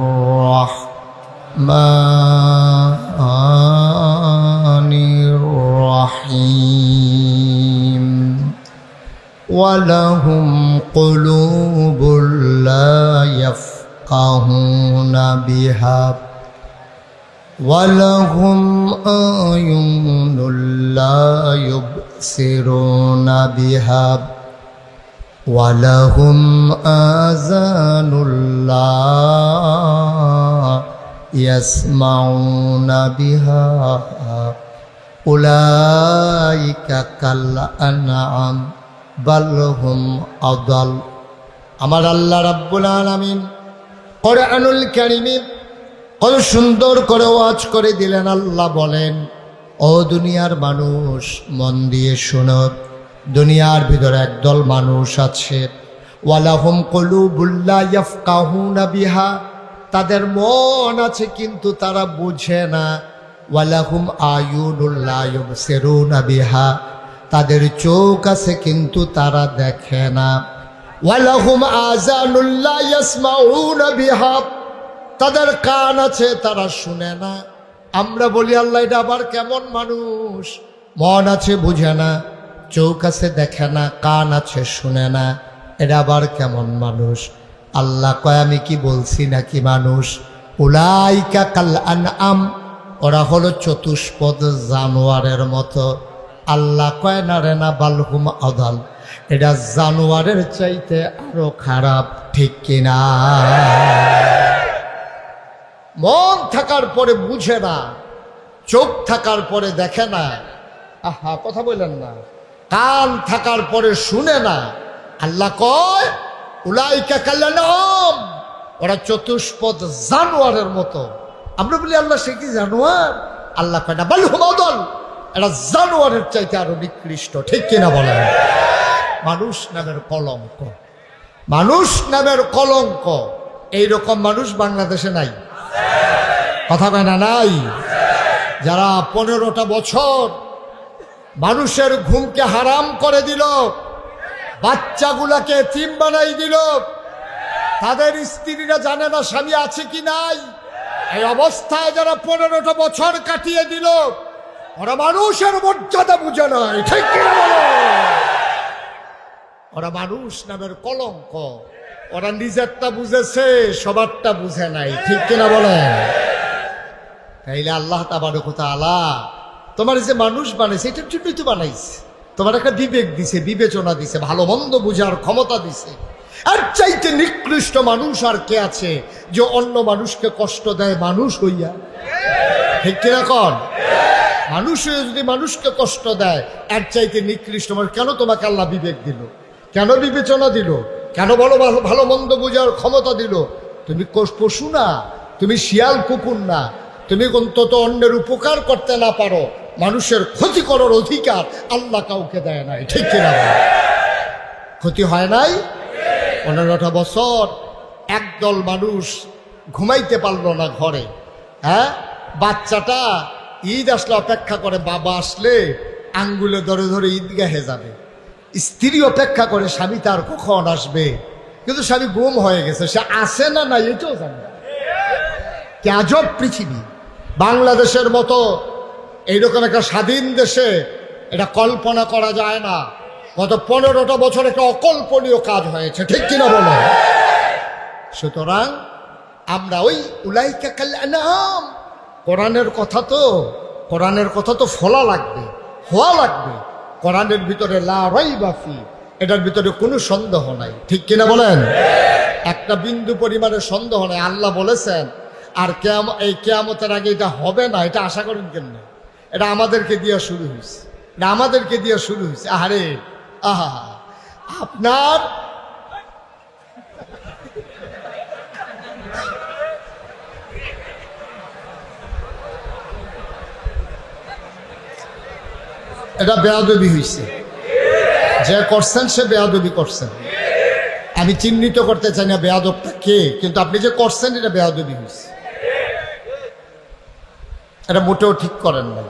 Speaker 1: রাহমানির রাহিম। ওয়ালাহুম কুলুবুল লা ইয়াফকাহুনা বিহা ওয়ালাহুম আয়ুনুল লা ইউবসিরুনা বিহা ওয়ালাহুম আযানুল লা ইয়াসমাউনা বিহা উলাইকা কাল আনআম বাল হুম আদাল। আমার আল্লাহ রাব্বুল আলামিন কোরআনুল কারীমে কত সুন্দর করে ওয়াজ করে দিলেন। আল্লাহ বলেন, ও দুনিয়ার মানুষ, মন দিয়ে শোনো। দুনিয়ার ভিতরে একদল মানুষ আছে, ওয়ালাহুম কুলুবুল লা ইয়াফকাহুনা বিহা, তাদের মন আছে কিন্তু তারা বুঝে না। ওয়ালাহুম আয়ুনুল লা ইউবসিরুনা বিহা, তাদের চোখ আছে কিন্তু তারা দেখে না। ওয়ালাহুম আযানুল লা ইয়াসমাউনা বিহা, তাদের কান আছে তারা শুনে না। আমরা বলি আল্লাহ এটা আবার কেমন মানুষ, মন আছে বুঝে না, চোখ আছে দেখে না, কান আছে শুনে না, এটা আবার কেমন মানুষ? আল্লাহ কয় আমি কি বলছি নাকি মানুষ? উলাইকা কাল আনআম, ওরা হলো চতুষ্পদ জানোয়ারের মতো। আল্লাহ কয় না রে না, বালহুম আদাল, এটা জানোয়ারের চাইতে আরো খারাপ, ঠিক কিনা? মন থাকার পরে বুঝে না, চোখ থাকার পরে দেখে না, আহা কথা বললেন না, কান থাকার পরে শুনে না। আল্লাহ কয় উলাইকা কাল আনআম, ওরা চতুষ্পদ জানোয়ারের মতো। আমরা বলি আল্লাহ সে কি জানোয়ার? আল্লাহ কয় না, বালহুম আদাল, এরা জানোয়ারের চাইতে আরো নিকৃষ্ট, ঠিক কিনা বলেন? মানুষ নামের কলঙ্ক, মানুষ নামের কলঙ্ক, এইরকম মানুষ বাংলাদেশে নাই। কথা কয় না নাই? যারা 15টা বছর মানুষের ঘুমকে হারাম করে দিল, বাচ্চাগুলাকে এতিম বানাই দিল, তাদের স্ত্রীরা জানে না স্বামী আছে কি নাই, এই অবস্থায় যারা 15টা বছর কাটিয়ে দিল, ওরা মানুষের মর্যাদা বুঝে নাই, ঠিক কিনা বলো? ওরা মানুষ নামের কলঙ্ক, ওরা নিজেরটা বুঝেছে, সবারটা বুঝে নাই, ঠিক কিনা বলেন? তাইলে আল্লাহ তাবারক ওয়া তাআলা তোমার যে মানুষ বানাইছে এটার জন্যই তো বানাইছে, তোমার একটা বিবেক দিছে, বিবেচনা দিছে, ভালো মন্দ বুঝার ক্ষমতা দিছে। আর চাইতে নিকৃষ্ট মানুষ আর কে আছে যে অন্য মানুষকে কষ্ট দেয় মানুষ হইয়া? ঠিক কিনা কন? মানুষ হয়ে যদি মানুষকে কষ্ট দেয়, এর চাইতে নিকৃষ্ট মানুষ কেন তোমাকে আল্লাহ বিবেক দিল? কেন বিবেচনা দিল? কেন ভালো ভালো মন্দ বুঝার ক্ষমতা দিল? তুমি পশু না, তুমি শিয়াল কুকুর না, তুমি অন্তত অন্যের উপকার করতে না পারো, মানুষের ক্ষতি করার অধিকার আল্লাহ কাউকে দেয় নাই, ঠিক কিনা? ক্ষতি হয় নাই? 15টা বছর একদল মানুষ ঘুমাইতে পারলো না ঘরে, হ্যাঁ? বাচ্চাটা ঈদ আসলে অপেক্ষা করে, বাবা আসলে আঙ্গুলে ধরে ধরে ঈদগাহে যাবে। স্ত্রী অপেক্ষা করে স্বামী তার কখন আসবে, কিন্তু স্বামী গুম হয়ে গেছে, সে আসে না না এটাও জানে না। কি আজব পৃথিবী! বাংলাদেশের মতো এইরকম একটা স্বাধীন দেশে এটা কল্পনা করা যায় না। গত 15টা বছর একটা অকল্পনীয় কাজ হয়েছে, ঠিক কিনা বলো? সুতরাং আমরা ওই উলাইকা কাল আনআম, কোরআনের কথা তো ফলা লাগবে, হওয়া লাগবে। কোরআনের ভিতরে লা রাইবা ফি, এটার ভিতরে কোনো সন্দেহ নাই, ঠিক কিনা বলেন? একটা বিন্দু পরিমাণের সন্দেহ নাই। আল্লাহ বলেছেন, আর এই কিয়ামতের আগে এটা হবে না, এটা আশা করেন কেন? এটা আমাদেরকে দিয়ে শুরু হয়েছে, এটা আমাদেরকে দিয়ে শুরু হয়েছে। আরে আহা, আপনার এটা বেয়াদবি হয়েছে, যে করছেন সে বেয়াদবি করছেন। আমি চিহ্নিত করতে চাই না বেয়াদবটা কে, কিন্তু আপনি যে করছেন এটা বেয়াদবি হয়েছে, এটা মোটেও ঠিক করেন না।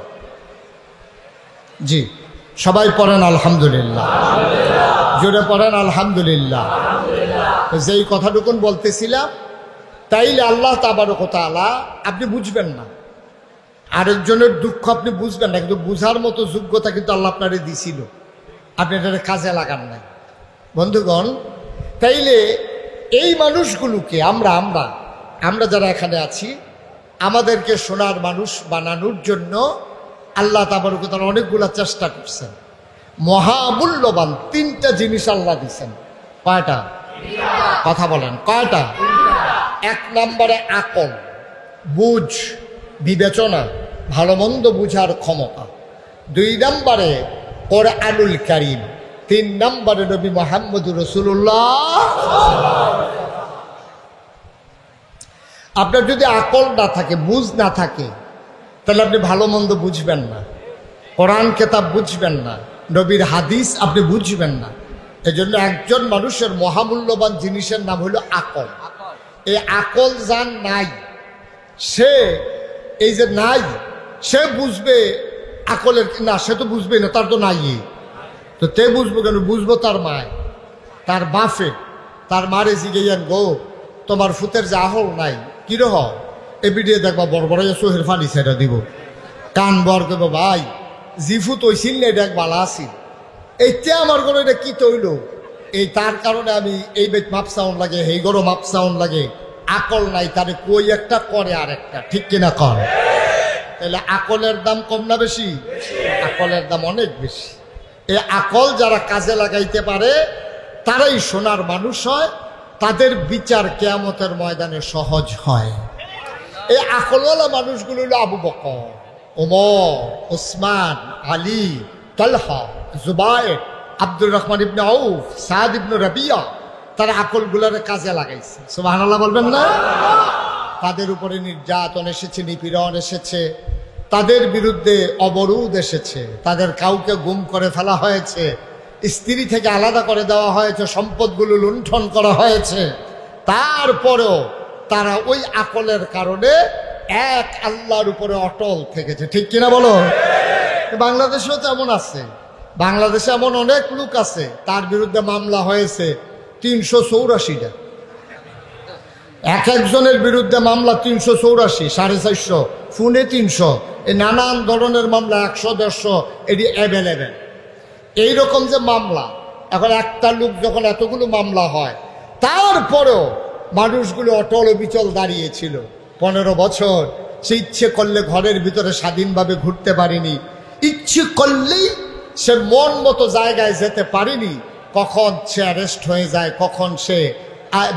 Speaker 1: জি, সবাই পড়েন আলহামদুলিল্লাহ, জোরে পড়েন আলহামদুলিল্লাহ। যেই কথাটুকুন বলতেছিলাম, তাইলে আল্লাহ তাবারক ওয়া তাআলা আপনি বুঝবেন না, আরেকজনের দুঃখ আপনি বুঝবেন না, কিন্তু বুঝার মতো যোগ্যতা কিন্তু আল্লাহ আপনারে দিছিল, আপনি এটা কাজে লাগান নাই। বন্ধুগণ, তাইলে এই মানুষগুলোকে আমরা যারা এখানে আছি, আমাদেরকে সোনার মানুষ বানানোর জন্য আল্লাহ তাবারক ওয়া তাআলা অনেকগুলা চেষ্টা করছেন। মহামূল্যবান 3টা জিনিস আল্লাহ দিচ্ছেন। কয়টা? কথা বলেন, কয়টা? 1 নম্বরে আকল, বুঝ, বিবেচনা, ভালো মন্দ বুঝার ক্ষমতা। 2 নম্বরে কোরআনুল কারীম। 3 নম্বরে নবী মুহাম্মদুর রাসূলুল্লাহ। আপনার যদি আকল না থাকে, বুঝ না থাকে, তাহলে আপনি ভালো মন্দ বুঝবেন না। কোরআন কেতাব বুঝবেন না, নবীর হাদিস আপনি বুঝবেন না। এজন্য একজন মানুষের মহামূল্যবান জিনিসের নাম হলো আকল। এই আকল যার নাই, সে এই যে নাই, সে বুঝবে আকলের না, সে তো বুঝবে না, তার তো নাই। তো তে বুঝবো কেন? বুঝবো তার মায়, তার বাপে, তার মারে জিগেইয়ান গো তোমার ফুতের যে আহল নাই কিরহ, এ বিডিয়ে দেখবা বড় বড় চোহের ফানি ছেড়ে দিব, কান বর করব ভাই জিফু তৈছিল না, এটা এক বালা আসিল, এইটা আমার ঘরে এটা কি তৈল, এই তার কারণে আমি এই বেট মাপ সাউন্ড লাগে, এই গরো মাপ সাউন্ড লাগে। আকল নাই, তারে কই একটা করে আর একটা, ঠিক কিনা কর? তাহলে আকলের দাম কম না বেশি? আকলের দাম অনেক বেশি। এই আকল যারা কাজে লাগাইতে পারে তারাই সোনার মানুষ হয়, তাদের বিচার কিয়ামতের ময়দানে সহজ হয়। এই আকলওয়ালা মানুষগুলো হলো আবু বকর, ওমর, ওসমান, আলী, তালহা, জুবায়ের, আব্দুর রহমান ইবনে আউফ, সাদ ইবনে রাবিয়া। তারা আকলগুলোরে কাজে লাগাইছে, সুবহানাল্লাহ বলবেন না? তাদের উপরে নির্যাতন এসেছে, নিপীড়ন এসেছে, তাদের বিরুদ্ধে অবরোধ এসেছে, তাদের কাউকে গুম করে ফেলা হয়েছে, স্ত্রী থেকে আলাদা করে দেওয়া হয়েছে, সম্পদগুলো লুণ্ঠন করা হয়েছে। তারপরেও তারা ওই আকলের কারণে এক আল্লাহর উপরে অটল থেকেছে, ঠিক কিনা বলো? বাংলাদেশেও তেমন আছে, বাংলাদেশে এমন অনেক লোক আছে তার বিরুদ্ধে মামলা হয়েছে 384টা, এক একজনের বিরুদ্ধে মামলা 384, 450, ফোনে 300, এই নানান ধরনের মামলা 100, 150, এটি অ্যাভেলেবেল। এইরকম যে মামলা, এখন একটা লোক যখন এতগুলো মামলা হয়, তারপরেও মানুষগুলো অটল বিচল দাঁড়িয়েছিল 15 বছর। সে ইচ্ছে করলে ঘরের ভিতরে স্বাধীনভাবে ঘুরতে পারেনি, ইচ্ছে করলেই সে মন মতো জায়গায় যেতে পারেনি। কখন সে অ্যারেস্ট হয়ে যায়, কখন সে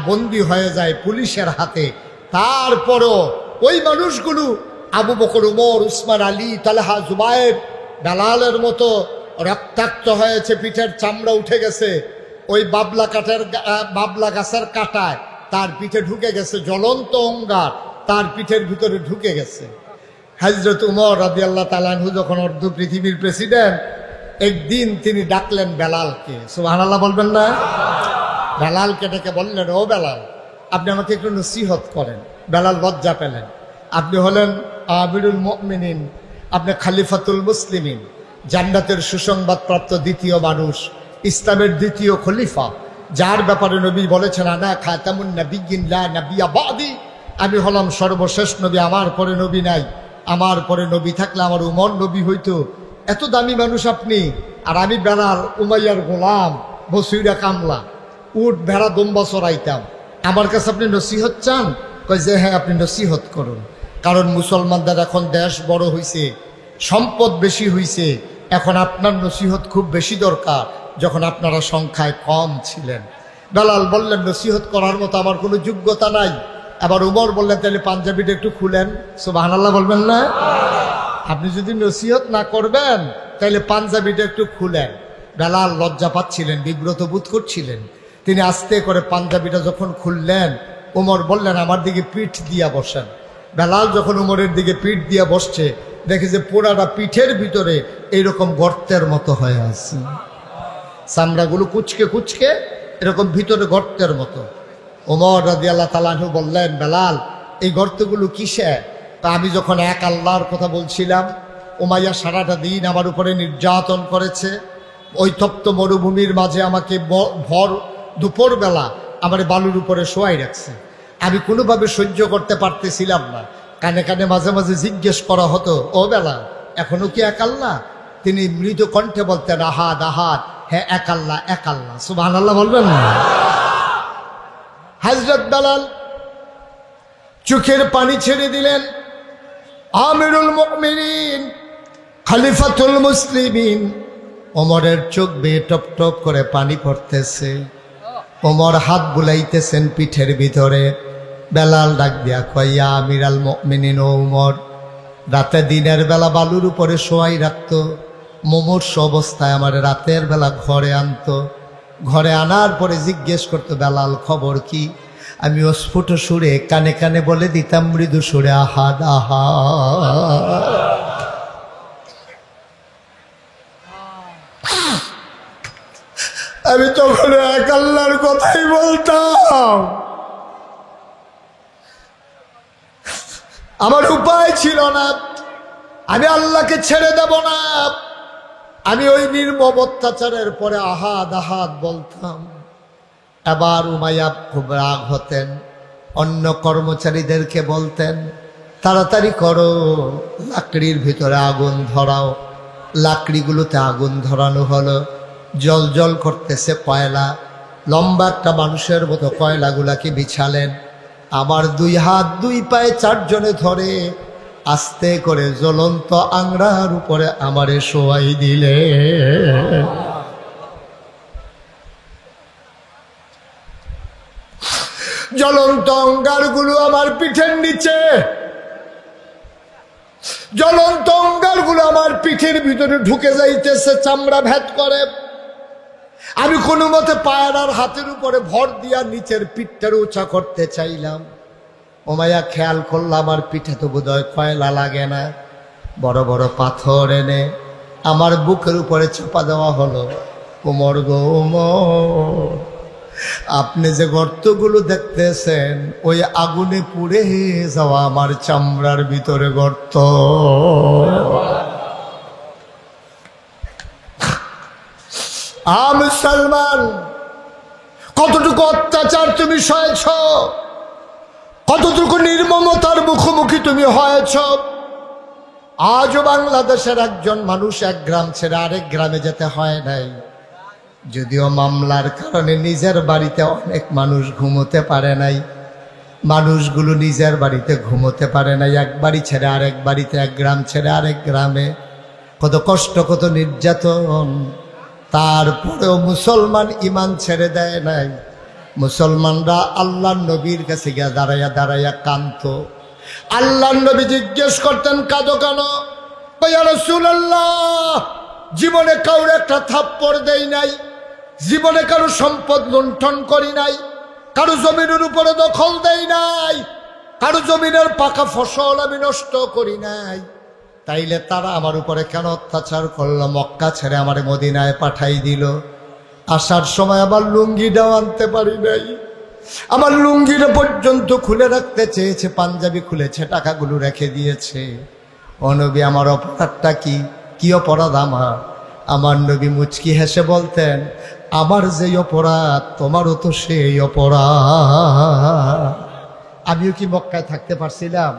Speaker 1: বন্দী হয়ে যায় পুলিশের হাতে। তারপরও ওই মানুষগুলো আবু বকর, উমর, উসমান, আলী, তালহা, জুবায়ের, বেলালের মতো রক্তাক্ত হয়েছে, পিঠের চামড়া উঠে গেছে, ওই বাবলা গাছের কাঁটায় তার পিঠে ঢুকে গেছে, জ্বলন্ত অঙ্গার তার পিঠের ভিতরে ঢুকে গেছে। হযরত উমর রাদিয়াল্লাহু তাআলা আনহু যখন অর্ধ পৃথিবীর প্রেসিডেন্ট, একদিন তিনি ডাকলেন বেলালকে, সুবহানাল্লাহ বলবেন না? বেলালকে ডেকে বললেন, ও বেলাল, আপনি আমাকে একটু নসিহত করেন। বেলাল লজ্জা পেলেন। আপনি হলেন আমিরুল মুমিনিন, আপনি খলিফাতুল মুসলিমিন, জান্নাতের সুসংবাদপ্রাপ্ত দ্বিতীয় মানুষ, ইসলামের দ্বিতীয় খলিফা, যার ব্যাপারে নবী বলেছেন আনা খাতামুন নাবিয়্যিন লা নাবিয়্যা বাদি, আমি হলাম সর্বশেষ নবী, আমার পরে নবী নাই, আমার পরে নবী থাকলে আমার উমর নবী হইতো। এত দামি মানুষ আপনি, আর আমি বেলাল উমাইয়ার গোলাম, বসুইরা কামলা, উট ভেড়া দম্বা চড়াইতাম, আমার কাছে আপনি নসিহত চান? কয় যে হ্যাঁ, আপনি নসিহত করুন। কারণ মুসলমানদের এখন দেশ বড় হইছে, সম্পদ বেশি হইছে, এখন আপনার নসিহত খুব বেশি দরকার, যখন আপনারা সংখ্যায় কম ছিলেন। বেলাল বললেন, নসিহত করার মতো আমার কোনো যোগ্যতা নাই। আবার উমর বললেন, তাহলে পাঞ্জাবিটা একটু খুলেন, সুবহানাল্লাহ বলবেন না? আপনি যদি নসিহত না করবেন তাহলে পাঞ্জাবিটা একটু খুলেন। বেলাল লজ্জা পাচ্ছিলেন, বিব্রত বোধ করছিলেন। তিনি আস্তে করে পাঞ্জাবিটা যখন খুললেন, উমর বললেন, আমার দিকে পিঠ দিয়া বসেন। বেলাল যখন উমরের দিকে পিঠ দিয়া বসছে, দেখে যে পোড়াটা পিঠের ভিতরে এইরকম গর্তের মতো হয়ে আছে, চামড়াগুলো কুচকে কুচকে এরকম ভিতরে গর্তের মতো। ওমর রাদিয়াল্লাহু তাআলা আনহু বললেন, বেলাল, এই গর্তগুলো কিসে? তা আমি যখন এক আল্লাহর কথা বলছিলাম, উমাইয়া সারাটা দিন আমার উপরে নির্যাতন করেছে, ওই তপ্ত মরুভূমির মাঝে আমাকে ভর দুপুরবেলা আমার বালুর উপরে শোয়াই রাখছে, আমি কোনোভাবে সহ্য করতে পারতেছিলাম না। কানে কানে মাঝে মাঝে জিজ্ঞেস করা হতো, ও বেলাল, এখনো কি এক আল্লাহ? তিনি মৃদু কণ্ঠে বলতেন, আহাদ আহাদ, হ্যাঁ এক আল্লাহ, এক আল্লাহ, সুবহানাল্লাহ বলবেন না? হযরত বেলাল চোখের পানি ছেড়ে দিলেন। আমিরুল মুমিনিন, খলিফাতুল মুসলিমিন, ওমরের চোখ বেয়ে টপ টপ করে পানি পড়তেছে। ওমর হাত বুলাইতেছেন পিঠের ভিতরে। বেলাল ডাক দিয়া কয়, ইয়া আমিরাল মুমিনিন, ও ওমর, রাতে দিনের বেলা বালুর উপরে শোয়াই রাখতো, মুমূর্ষু অবস্থায় আমার রাতের বেলা ঘরে আনতো, ঘরে আনার পরে জিজ্ঞেস করতো, বেলাল খবর কি? আমি অস্ফুট সুরে কানে কানে বলে দিতাম মৃদু সুরে, আহাদ আহাদ। আমি তখন এক আল্লাহর কথাই বলতাম। আমার উপায় ছিল না, আমি আল্লাহকে ছেড়ে দেব না। আমি ওই নির্মম অত্যাচারের পরে আহাদ আহাদ বলতাম। এবার উমাইয়া খুব রাগ হতেন, অন্য কর্মচারীদেরকে বলতেন তাড়াতাড়ি করো, লাকড়ির ভিতরে আগুন ধরাও। লাকড়িগুলোতে আগুন ধরানো হলো, জল জল করতেছে কয়লা। লম্বা একটা মানুষের মতো কয়লাগুলাকে বিছালেন। আমার 2 হাত 2 পায়ে 4 জনে ধরে আস্তে করে জ্বলন্ত আংড়ার উপরে আমারে শোয়াই দিলে। জ্বলন্ত অঙ্গারগুলো আমার পিঠের নিচে, জ্বলন্ত অঙ্গারগুলো আমার পিঠের ভিতরে ঢুকে যাইতেছে, চামড়া ভেদ করে। আমি কোনো মতে পায়ের আর হাতের উপরে ভর দিয়া নিচের পিঠটার উঁচা করতে চাইলাম। উমাইয়া খেয়াল করলাম আমার পিঠে তো বোধহয় কয়লা লাগে না। বড় বড় পাথর এনে আমার বুকের উপরে চাপা দেওয়া হলো। ওমর গো ওমর, আপনি যে গর্তগুলো দেখতেছেন ওই আগুনে পুড়ে যাওয়া আমার চামড়ার ভিতরে গর্ত। মুসলমান, কতটুকু অত্যাচার তুমি সয়েছ, কতটুকু নির্মমতার মুখোমুখি তুমি হয়েছ। আজও বাংলাদেশের একজন মানুষ এক গ্রাম ছেড়ে আরেক গ্রামে যেতে হয় নাই। যদিও মামলার কারণে নিজের বাড়িতে অনেক মানুষ ঘুমোতে পারে নাই, মানুষগুলো নিজের বাড়িতে ঘুমোতে পারে নাই। এক বাড়ি ছেড়ে আরেক বাড়িতে, এক গ্রাম ছেড়ে আরেক গ্রামে, কত কষ্ট, কত নির্যাতন। তারপরেও মুসলমান ইমান ছেড়ে দেয় নাই। মুসলমানরা আল্লাহ নবীর কাছে গিয়া দাঁড়াইয়া দাঁড়াইয়া কাঁদত। আল্লাহ নবী জিজ্ঞেস করতেন, কাঁদো কেন? ইয়া রাসূলুল্লাহ, জীবনে কাউরে একটা থাপ্পড় দেই নাই, জীবনে কারো সম্পদ লুণ্ঠন করি নাই, কারো জমিনের উপরে দখল দেই নাই, কারো জমিনের পাকা ফসল আমি নষ্ট করি নাই। তাইলে তারা আমার উপরে কেন অত্যাচার করলো? মক্কা ছেড়ে আমার মদিনায় পাঠাই দিল। আসার সময় আমার লুঙ্গিটাও আনতে পারি নাই, আমার লুঙ্গিটা পর্যন্ত খুলে রাখতে চেয়েছে, পাঞ্জাবি খুলেছে, টাকাগুলো রেখে দিয়েছে। ও নবী, আমার অপরাধটা কি? কি অপরাধ আমার? আমার নবী মুচকি হেসে বলতেন, আমার যেই অপরাধ তোমারও তো সেই অপরাধ। আমিও কি মক্কায় থাকতে পারছিলাম?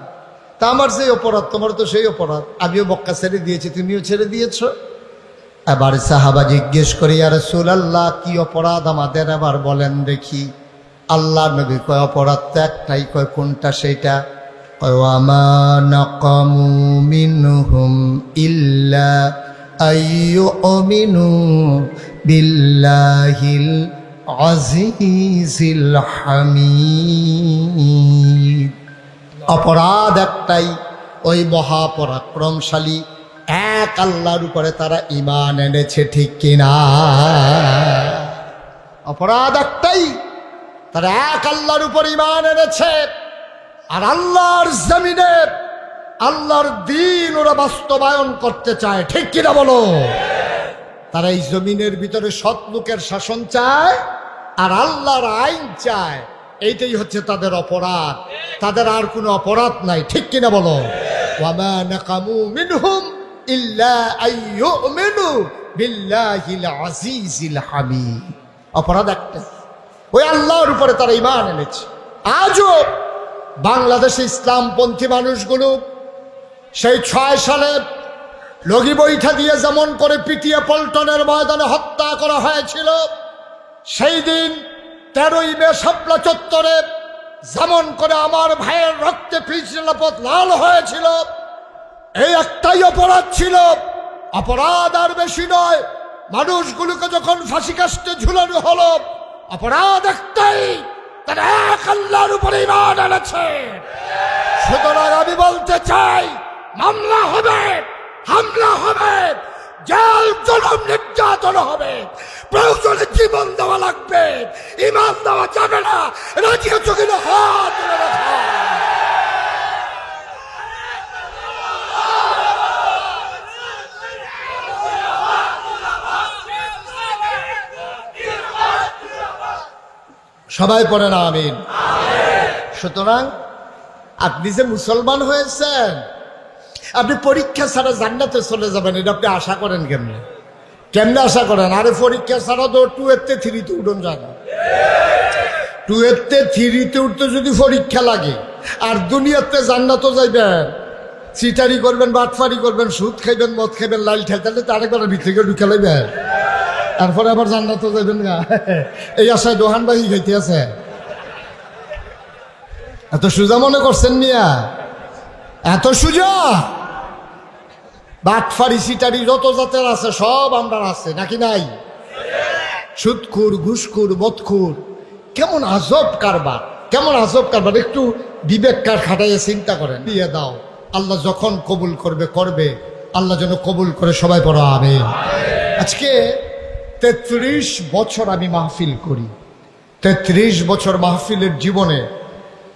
Speaker 1: তা আমার যে অপরাধ তোমার তো সেই অপরাধ। আমিও মক্কা ছেড়ে দিয়েছি, তুমিও ছেড়ে দিয়েছ। এবার সাহাবা জিজ্ঞেস করি, ইয়া রাসূলুল্লাহ, কি অপরাধ আমাদের এবার বলেন দেখি। আল্লাহ নবী কয়, অপরাধ তো একটাই। কয় কোনটা? সেইটা কয়, ওয়ামা নাকামু মিনহুম ইল্লা আইয়ুমিনু বিল্লাহিল আজিজিল হামিদ। অপরাধ একটাই, ওই মহাপরাক্রমশালী এক আল্লাহর উপরে তারা ঈমান এনেছে, ঠিক কিনা? অপরাধ একটাই, তারা এক আল্লাহর উপর ঈমান এনেছে। আর আল্লাহর জমিনে আল্লাহর দ্বীন ওরা বাস্তবায়ন করতে চায়, ঠিক কিনা বলো? তারা এই জমিনের ভিতরে সৎ লোকের শাসন চায় আর আল্লাহর আইন চায়। এইটাই হচ্ছে তাদের অপরাধ, তাদের আর কোনো অপরাধ নাই, ঠিক কিনা বলো? ওয়ামা নাকামু মিনহুম ইল্লা আইয়ুমিনু বিল্লাহিল আজিজিল হামিদ। অপরাধ একটা, ওই আল্লাহর উপরে তারা ঈমান এনেছে। আজও বাংলাদেশে ইসলামপন্থী মানুষগুলো সেই 6 সালে লগি বৈঠা দিয়ে যেমন করে পিটিয়ে পল্টনের ময়দানে হত্যা করা হয়েছিল, সেই দিন 13ই মে শাপলা চত্বরে যেমন করে আমার ভাইয়ের রক্তে পিছলাপথ লাল হয়েছিল, এই একটাই অপরাধ ছিল। অপরাধ আর বেশি নয়। মানুষগুলোকে যখন ফাঁসি কাস্টে ঝুলানো হলো, অপরাধ একটাই, তারা এক আল্লাহর উপরে ঈমান এনেছে। সুতরাং আমি বলতে চাই, মামলা হবে, হামলা হবে, জেল জুলুম নির্যাতন হবে, প্রয়োজনে জীবন দেওয়া লাগবে, ঈমান দেওয়া যাবে না। রাজি আছো কিনা? হাত তুলে রাখো। সবাই পড়েন আমিন। সুতরাং আপনি যে মুসলমান হয়েছেন, আপনি পরীক্ষা ছাড়া জান্নাতে চলে যাবেন, এটা আপনি আশা করেন কেমনে? কেমনে আশা করেন? আরে পরীক্ষা ছাড়া তো 2-এর 3-তে উঠুন যায় না। 2-এর 3-তে উঠতে যদি পরীক্ষা লাগে, আর দুনিয়াতে জান্নাতও যাইবেন, চিটারি করবেন, বাটফারি করবেন, সুদ খাইবেন, মদ খাইবেন, লাল ঠেলতে তো আরেকবার ভিতরে ঢুকে লাইবেন, তারপরে আবার জান্নাতও যাইবেন না। এই আশায় দোহানবাহী খাইতে আছে। এত সুজা মনে করছেন মিয়া? এত সুজা? বাটফারি চিটারি যত জাতের আছে সব আমরা আছে নাকি নাই? সুদখুর, ঘুষখুর, মদখুর, কেমন আজব কারবার, কেমন আজব কারবার। একটু বিবেক কার খাটাইয়ে চিন্তা করেন। দিয়ে দাও, আল্লাহ যখন কবুল করবে করবে, আল্লাহ যেন কবুল করে। সবাই পড়ো আমিন। আজকে 33 বছর আমি মাহফিল করি। 33 বছর মাহফিলের জীবনে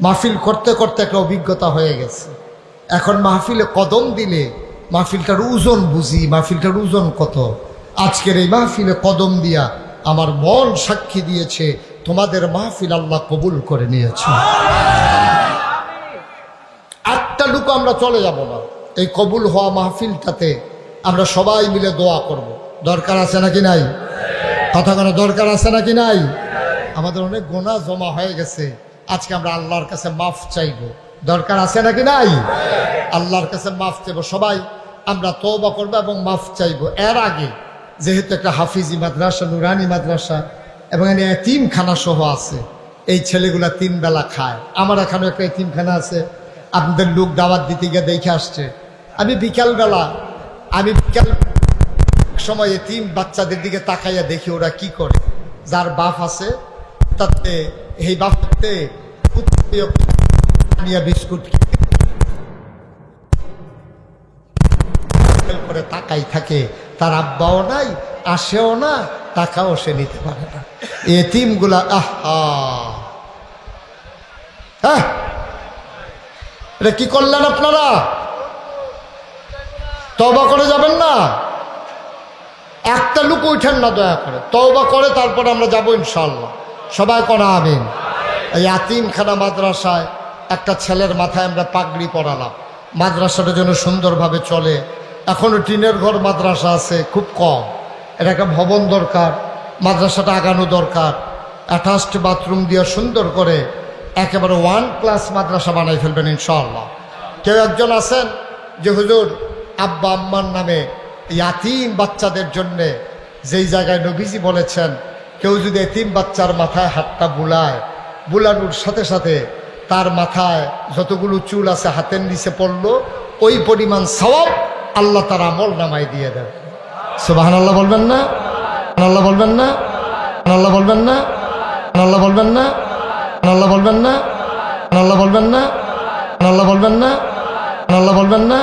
Speaker 1: মাহফিল করতে করতে একটা অভিজ্ঞতা হয়ে গেছে। এখন মাহফিলে কদম দিলে মাহফিলটার ওজন বুঝি, মাহফিলটার ওজন কত। আজকের এই মাহফিলে কদম দিয়া আমার মন সাক্ষী দিয়েছে তোমাদের মাহফিল আল্লাহ কবুল করে নিয়েছে। একটা লুকো আমরা চলে যাব না। এই কবুল হওয়া মাহফিলটাতে আমরা সবাই মিলে দোয়া করব। দরকার আছে নাকি নাই? কথা কোনো দরকার আছে নাকি নাই? আমাদের অনেক গুনাহ জমা হয়ে গেছে, আজকে আমরা আল্লাহর কাছে মাফ চাইব। দরকার আছে নাকি নাই? আল্লাহর কাছে মাফ চাইব। সবাই আমরা তওবা করব এবং মাফ চাইব। এর আগে যেহেতু একটা হাফিজি মাদ্রাসা, নুরানি মাদ্রাসা এবং এতিমখানা সহ আছে, এই ছেলেগুলা 3 বেলা খায়। আমার এখানে একটা এতিমখানা আছে, আপনাদের লোক দাওয়াত দিতে গিয়ে দেখে আসছে। আমি বিকাল সময় এতিম বাচ্চাদের দিকে তাকাইয়া দেখি ওরা কি করে। যার বাপ আছে তাতে এই বাপতে বিস্কুট করে তাকাই থাকে, তার আব্বাও নাই, আসেও না, টাকাও সে নিতে পারে না। এতিমগুলা হ্যাঁ, এটা কি করলেন আপনারা? তওবা করে যাবেন না? একটা লোক উঠেন না দয়া করে, তওবা করে তারপরে আমরা যাবো ইনশাআল্লাহ। সবাই করা আমিন। এই এতিমখানা মাদ্রাসায় একটা ছেলের মাথায় আমরা পাগড়ি পরালাম। মাদ্রাসাটা যেন সুন্দরভাবে চলে। এখনো টিনের ঘর মাদ্রাসা আছে খুব কম, এটা একটা ভবন দরকার, মাদ্রাসাটা আগানো দরকার। অ্যাটাচড বাথরুম দিয়ে সুন্দর করে একেবারে 1 ক্লাস মাদ্রাসা বানাই ফেলবেন ইনশাআল্লাহ। কেউ একজন আছেন যে হুজুর আব্বা আম্মার নামে ইয়াতিম বাচ্চাদের জন্যে যেই জায়গায় নবীজি বলেছেন, কেউ যদি এতিম বাচ্চার মাথায় হাতটা বুলায়, বুলানোর সাথে সাথে তার মাথায় যতগুলো চুল আছে হাতের নিচে পড়লো, ওই পরিমাণ সওয়াব আল্লাহ তার আমল নামায় দিয়ে দেবে। সুবহানাল্লাহ বলবেন না? আল্লাহ বলবেন না? আল্লাহ বলবেন না? আল্লাহ বলবেন না? আল্লাহ বলবেন না? আল্লাহ বলবেন না? আল্লাহ বলবেন না? আল্লাহ বলবেন না?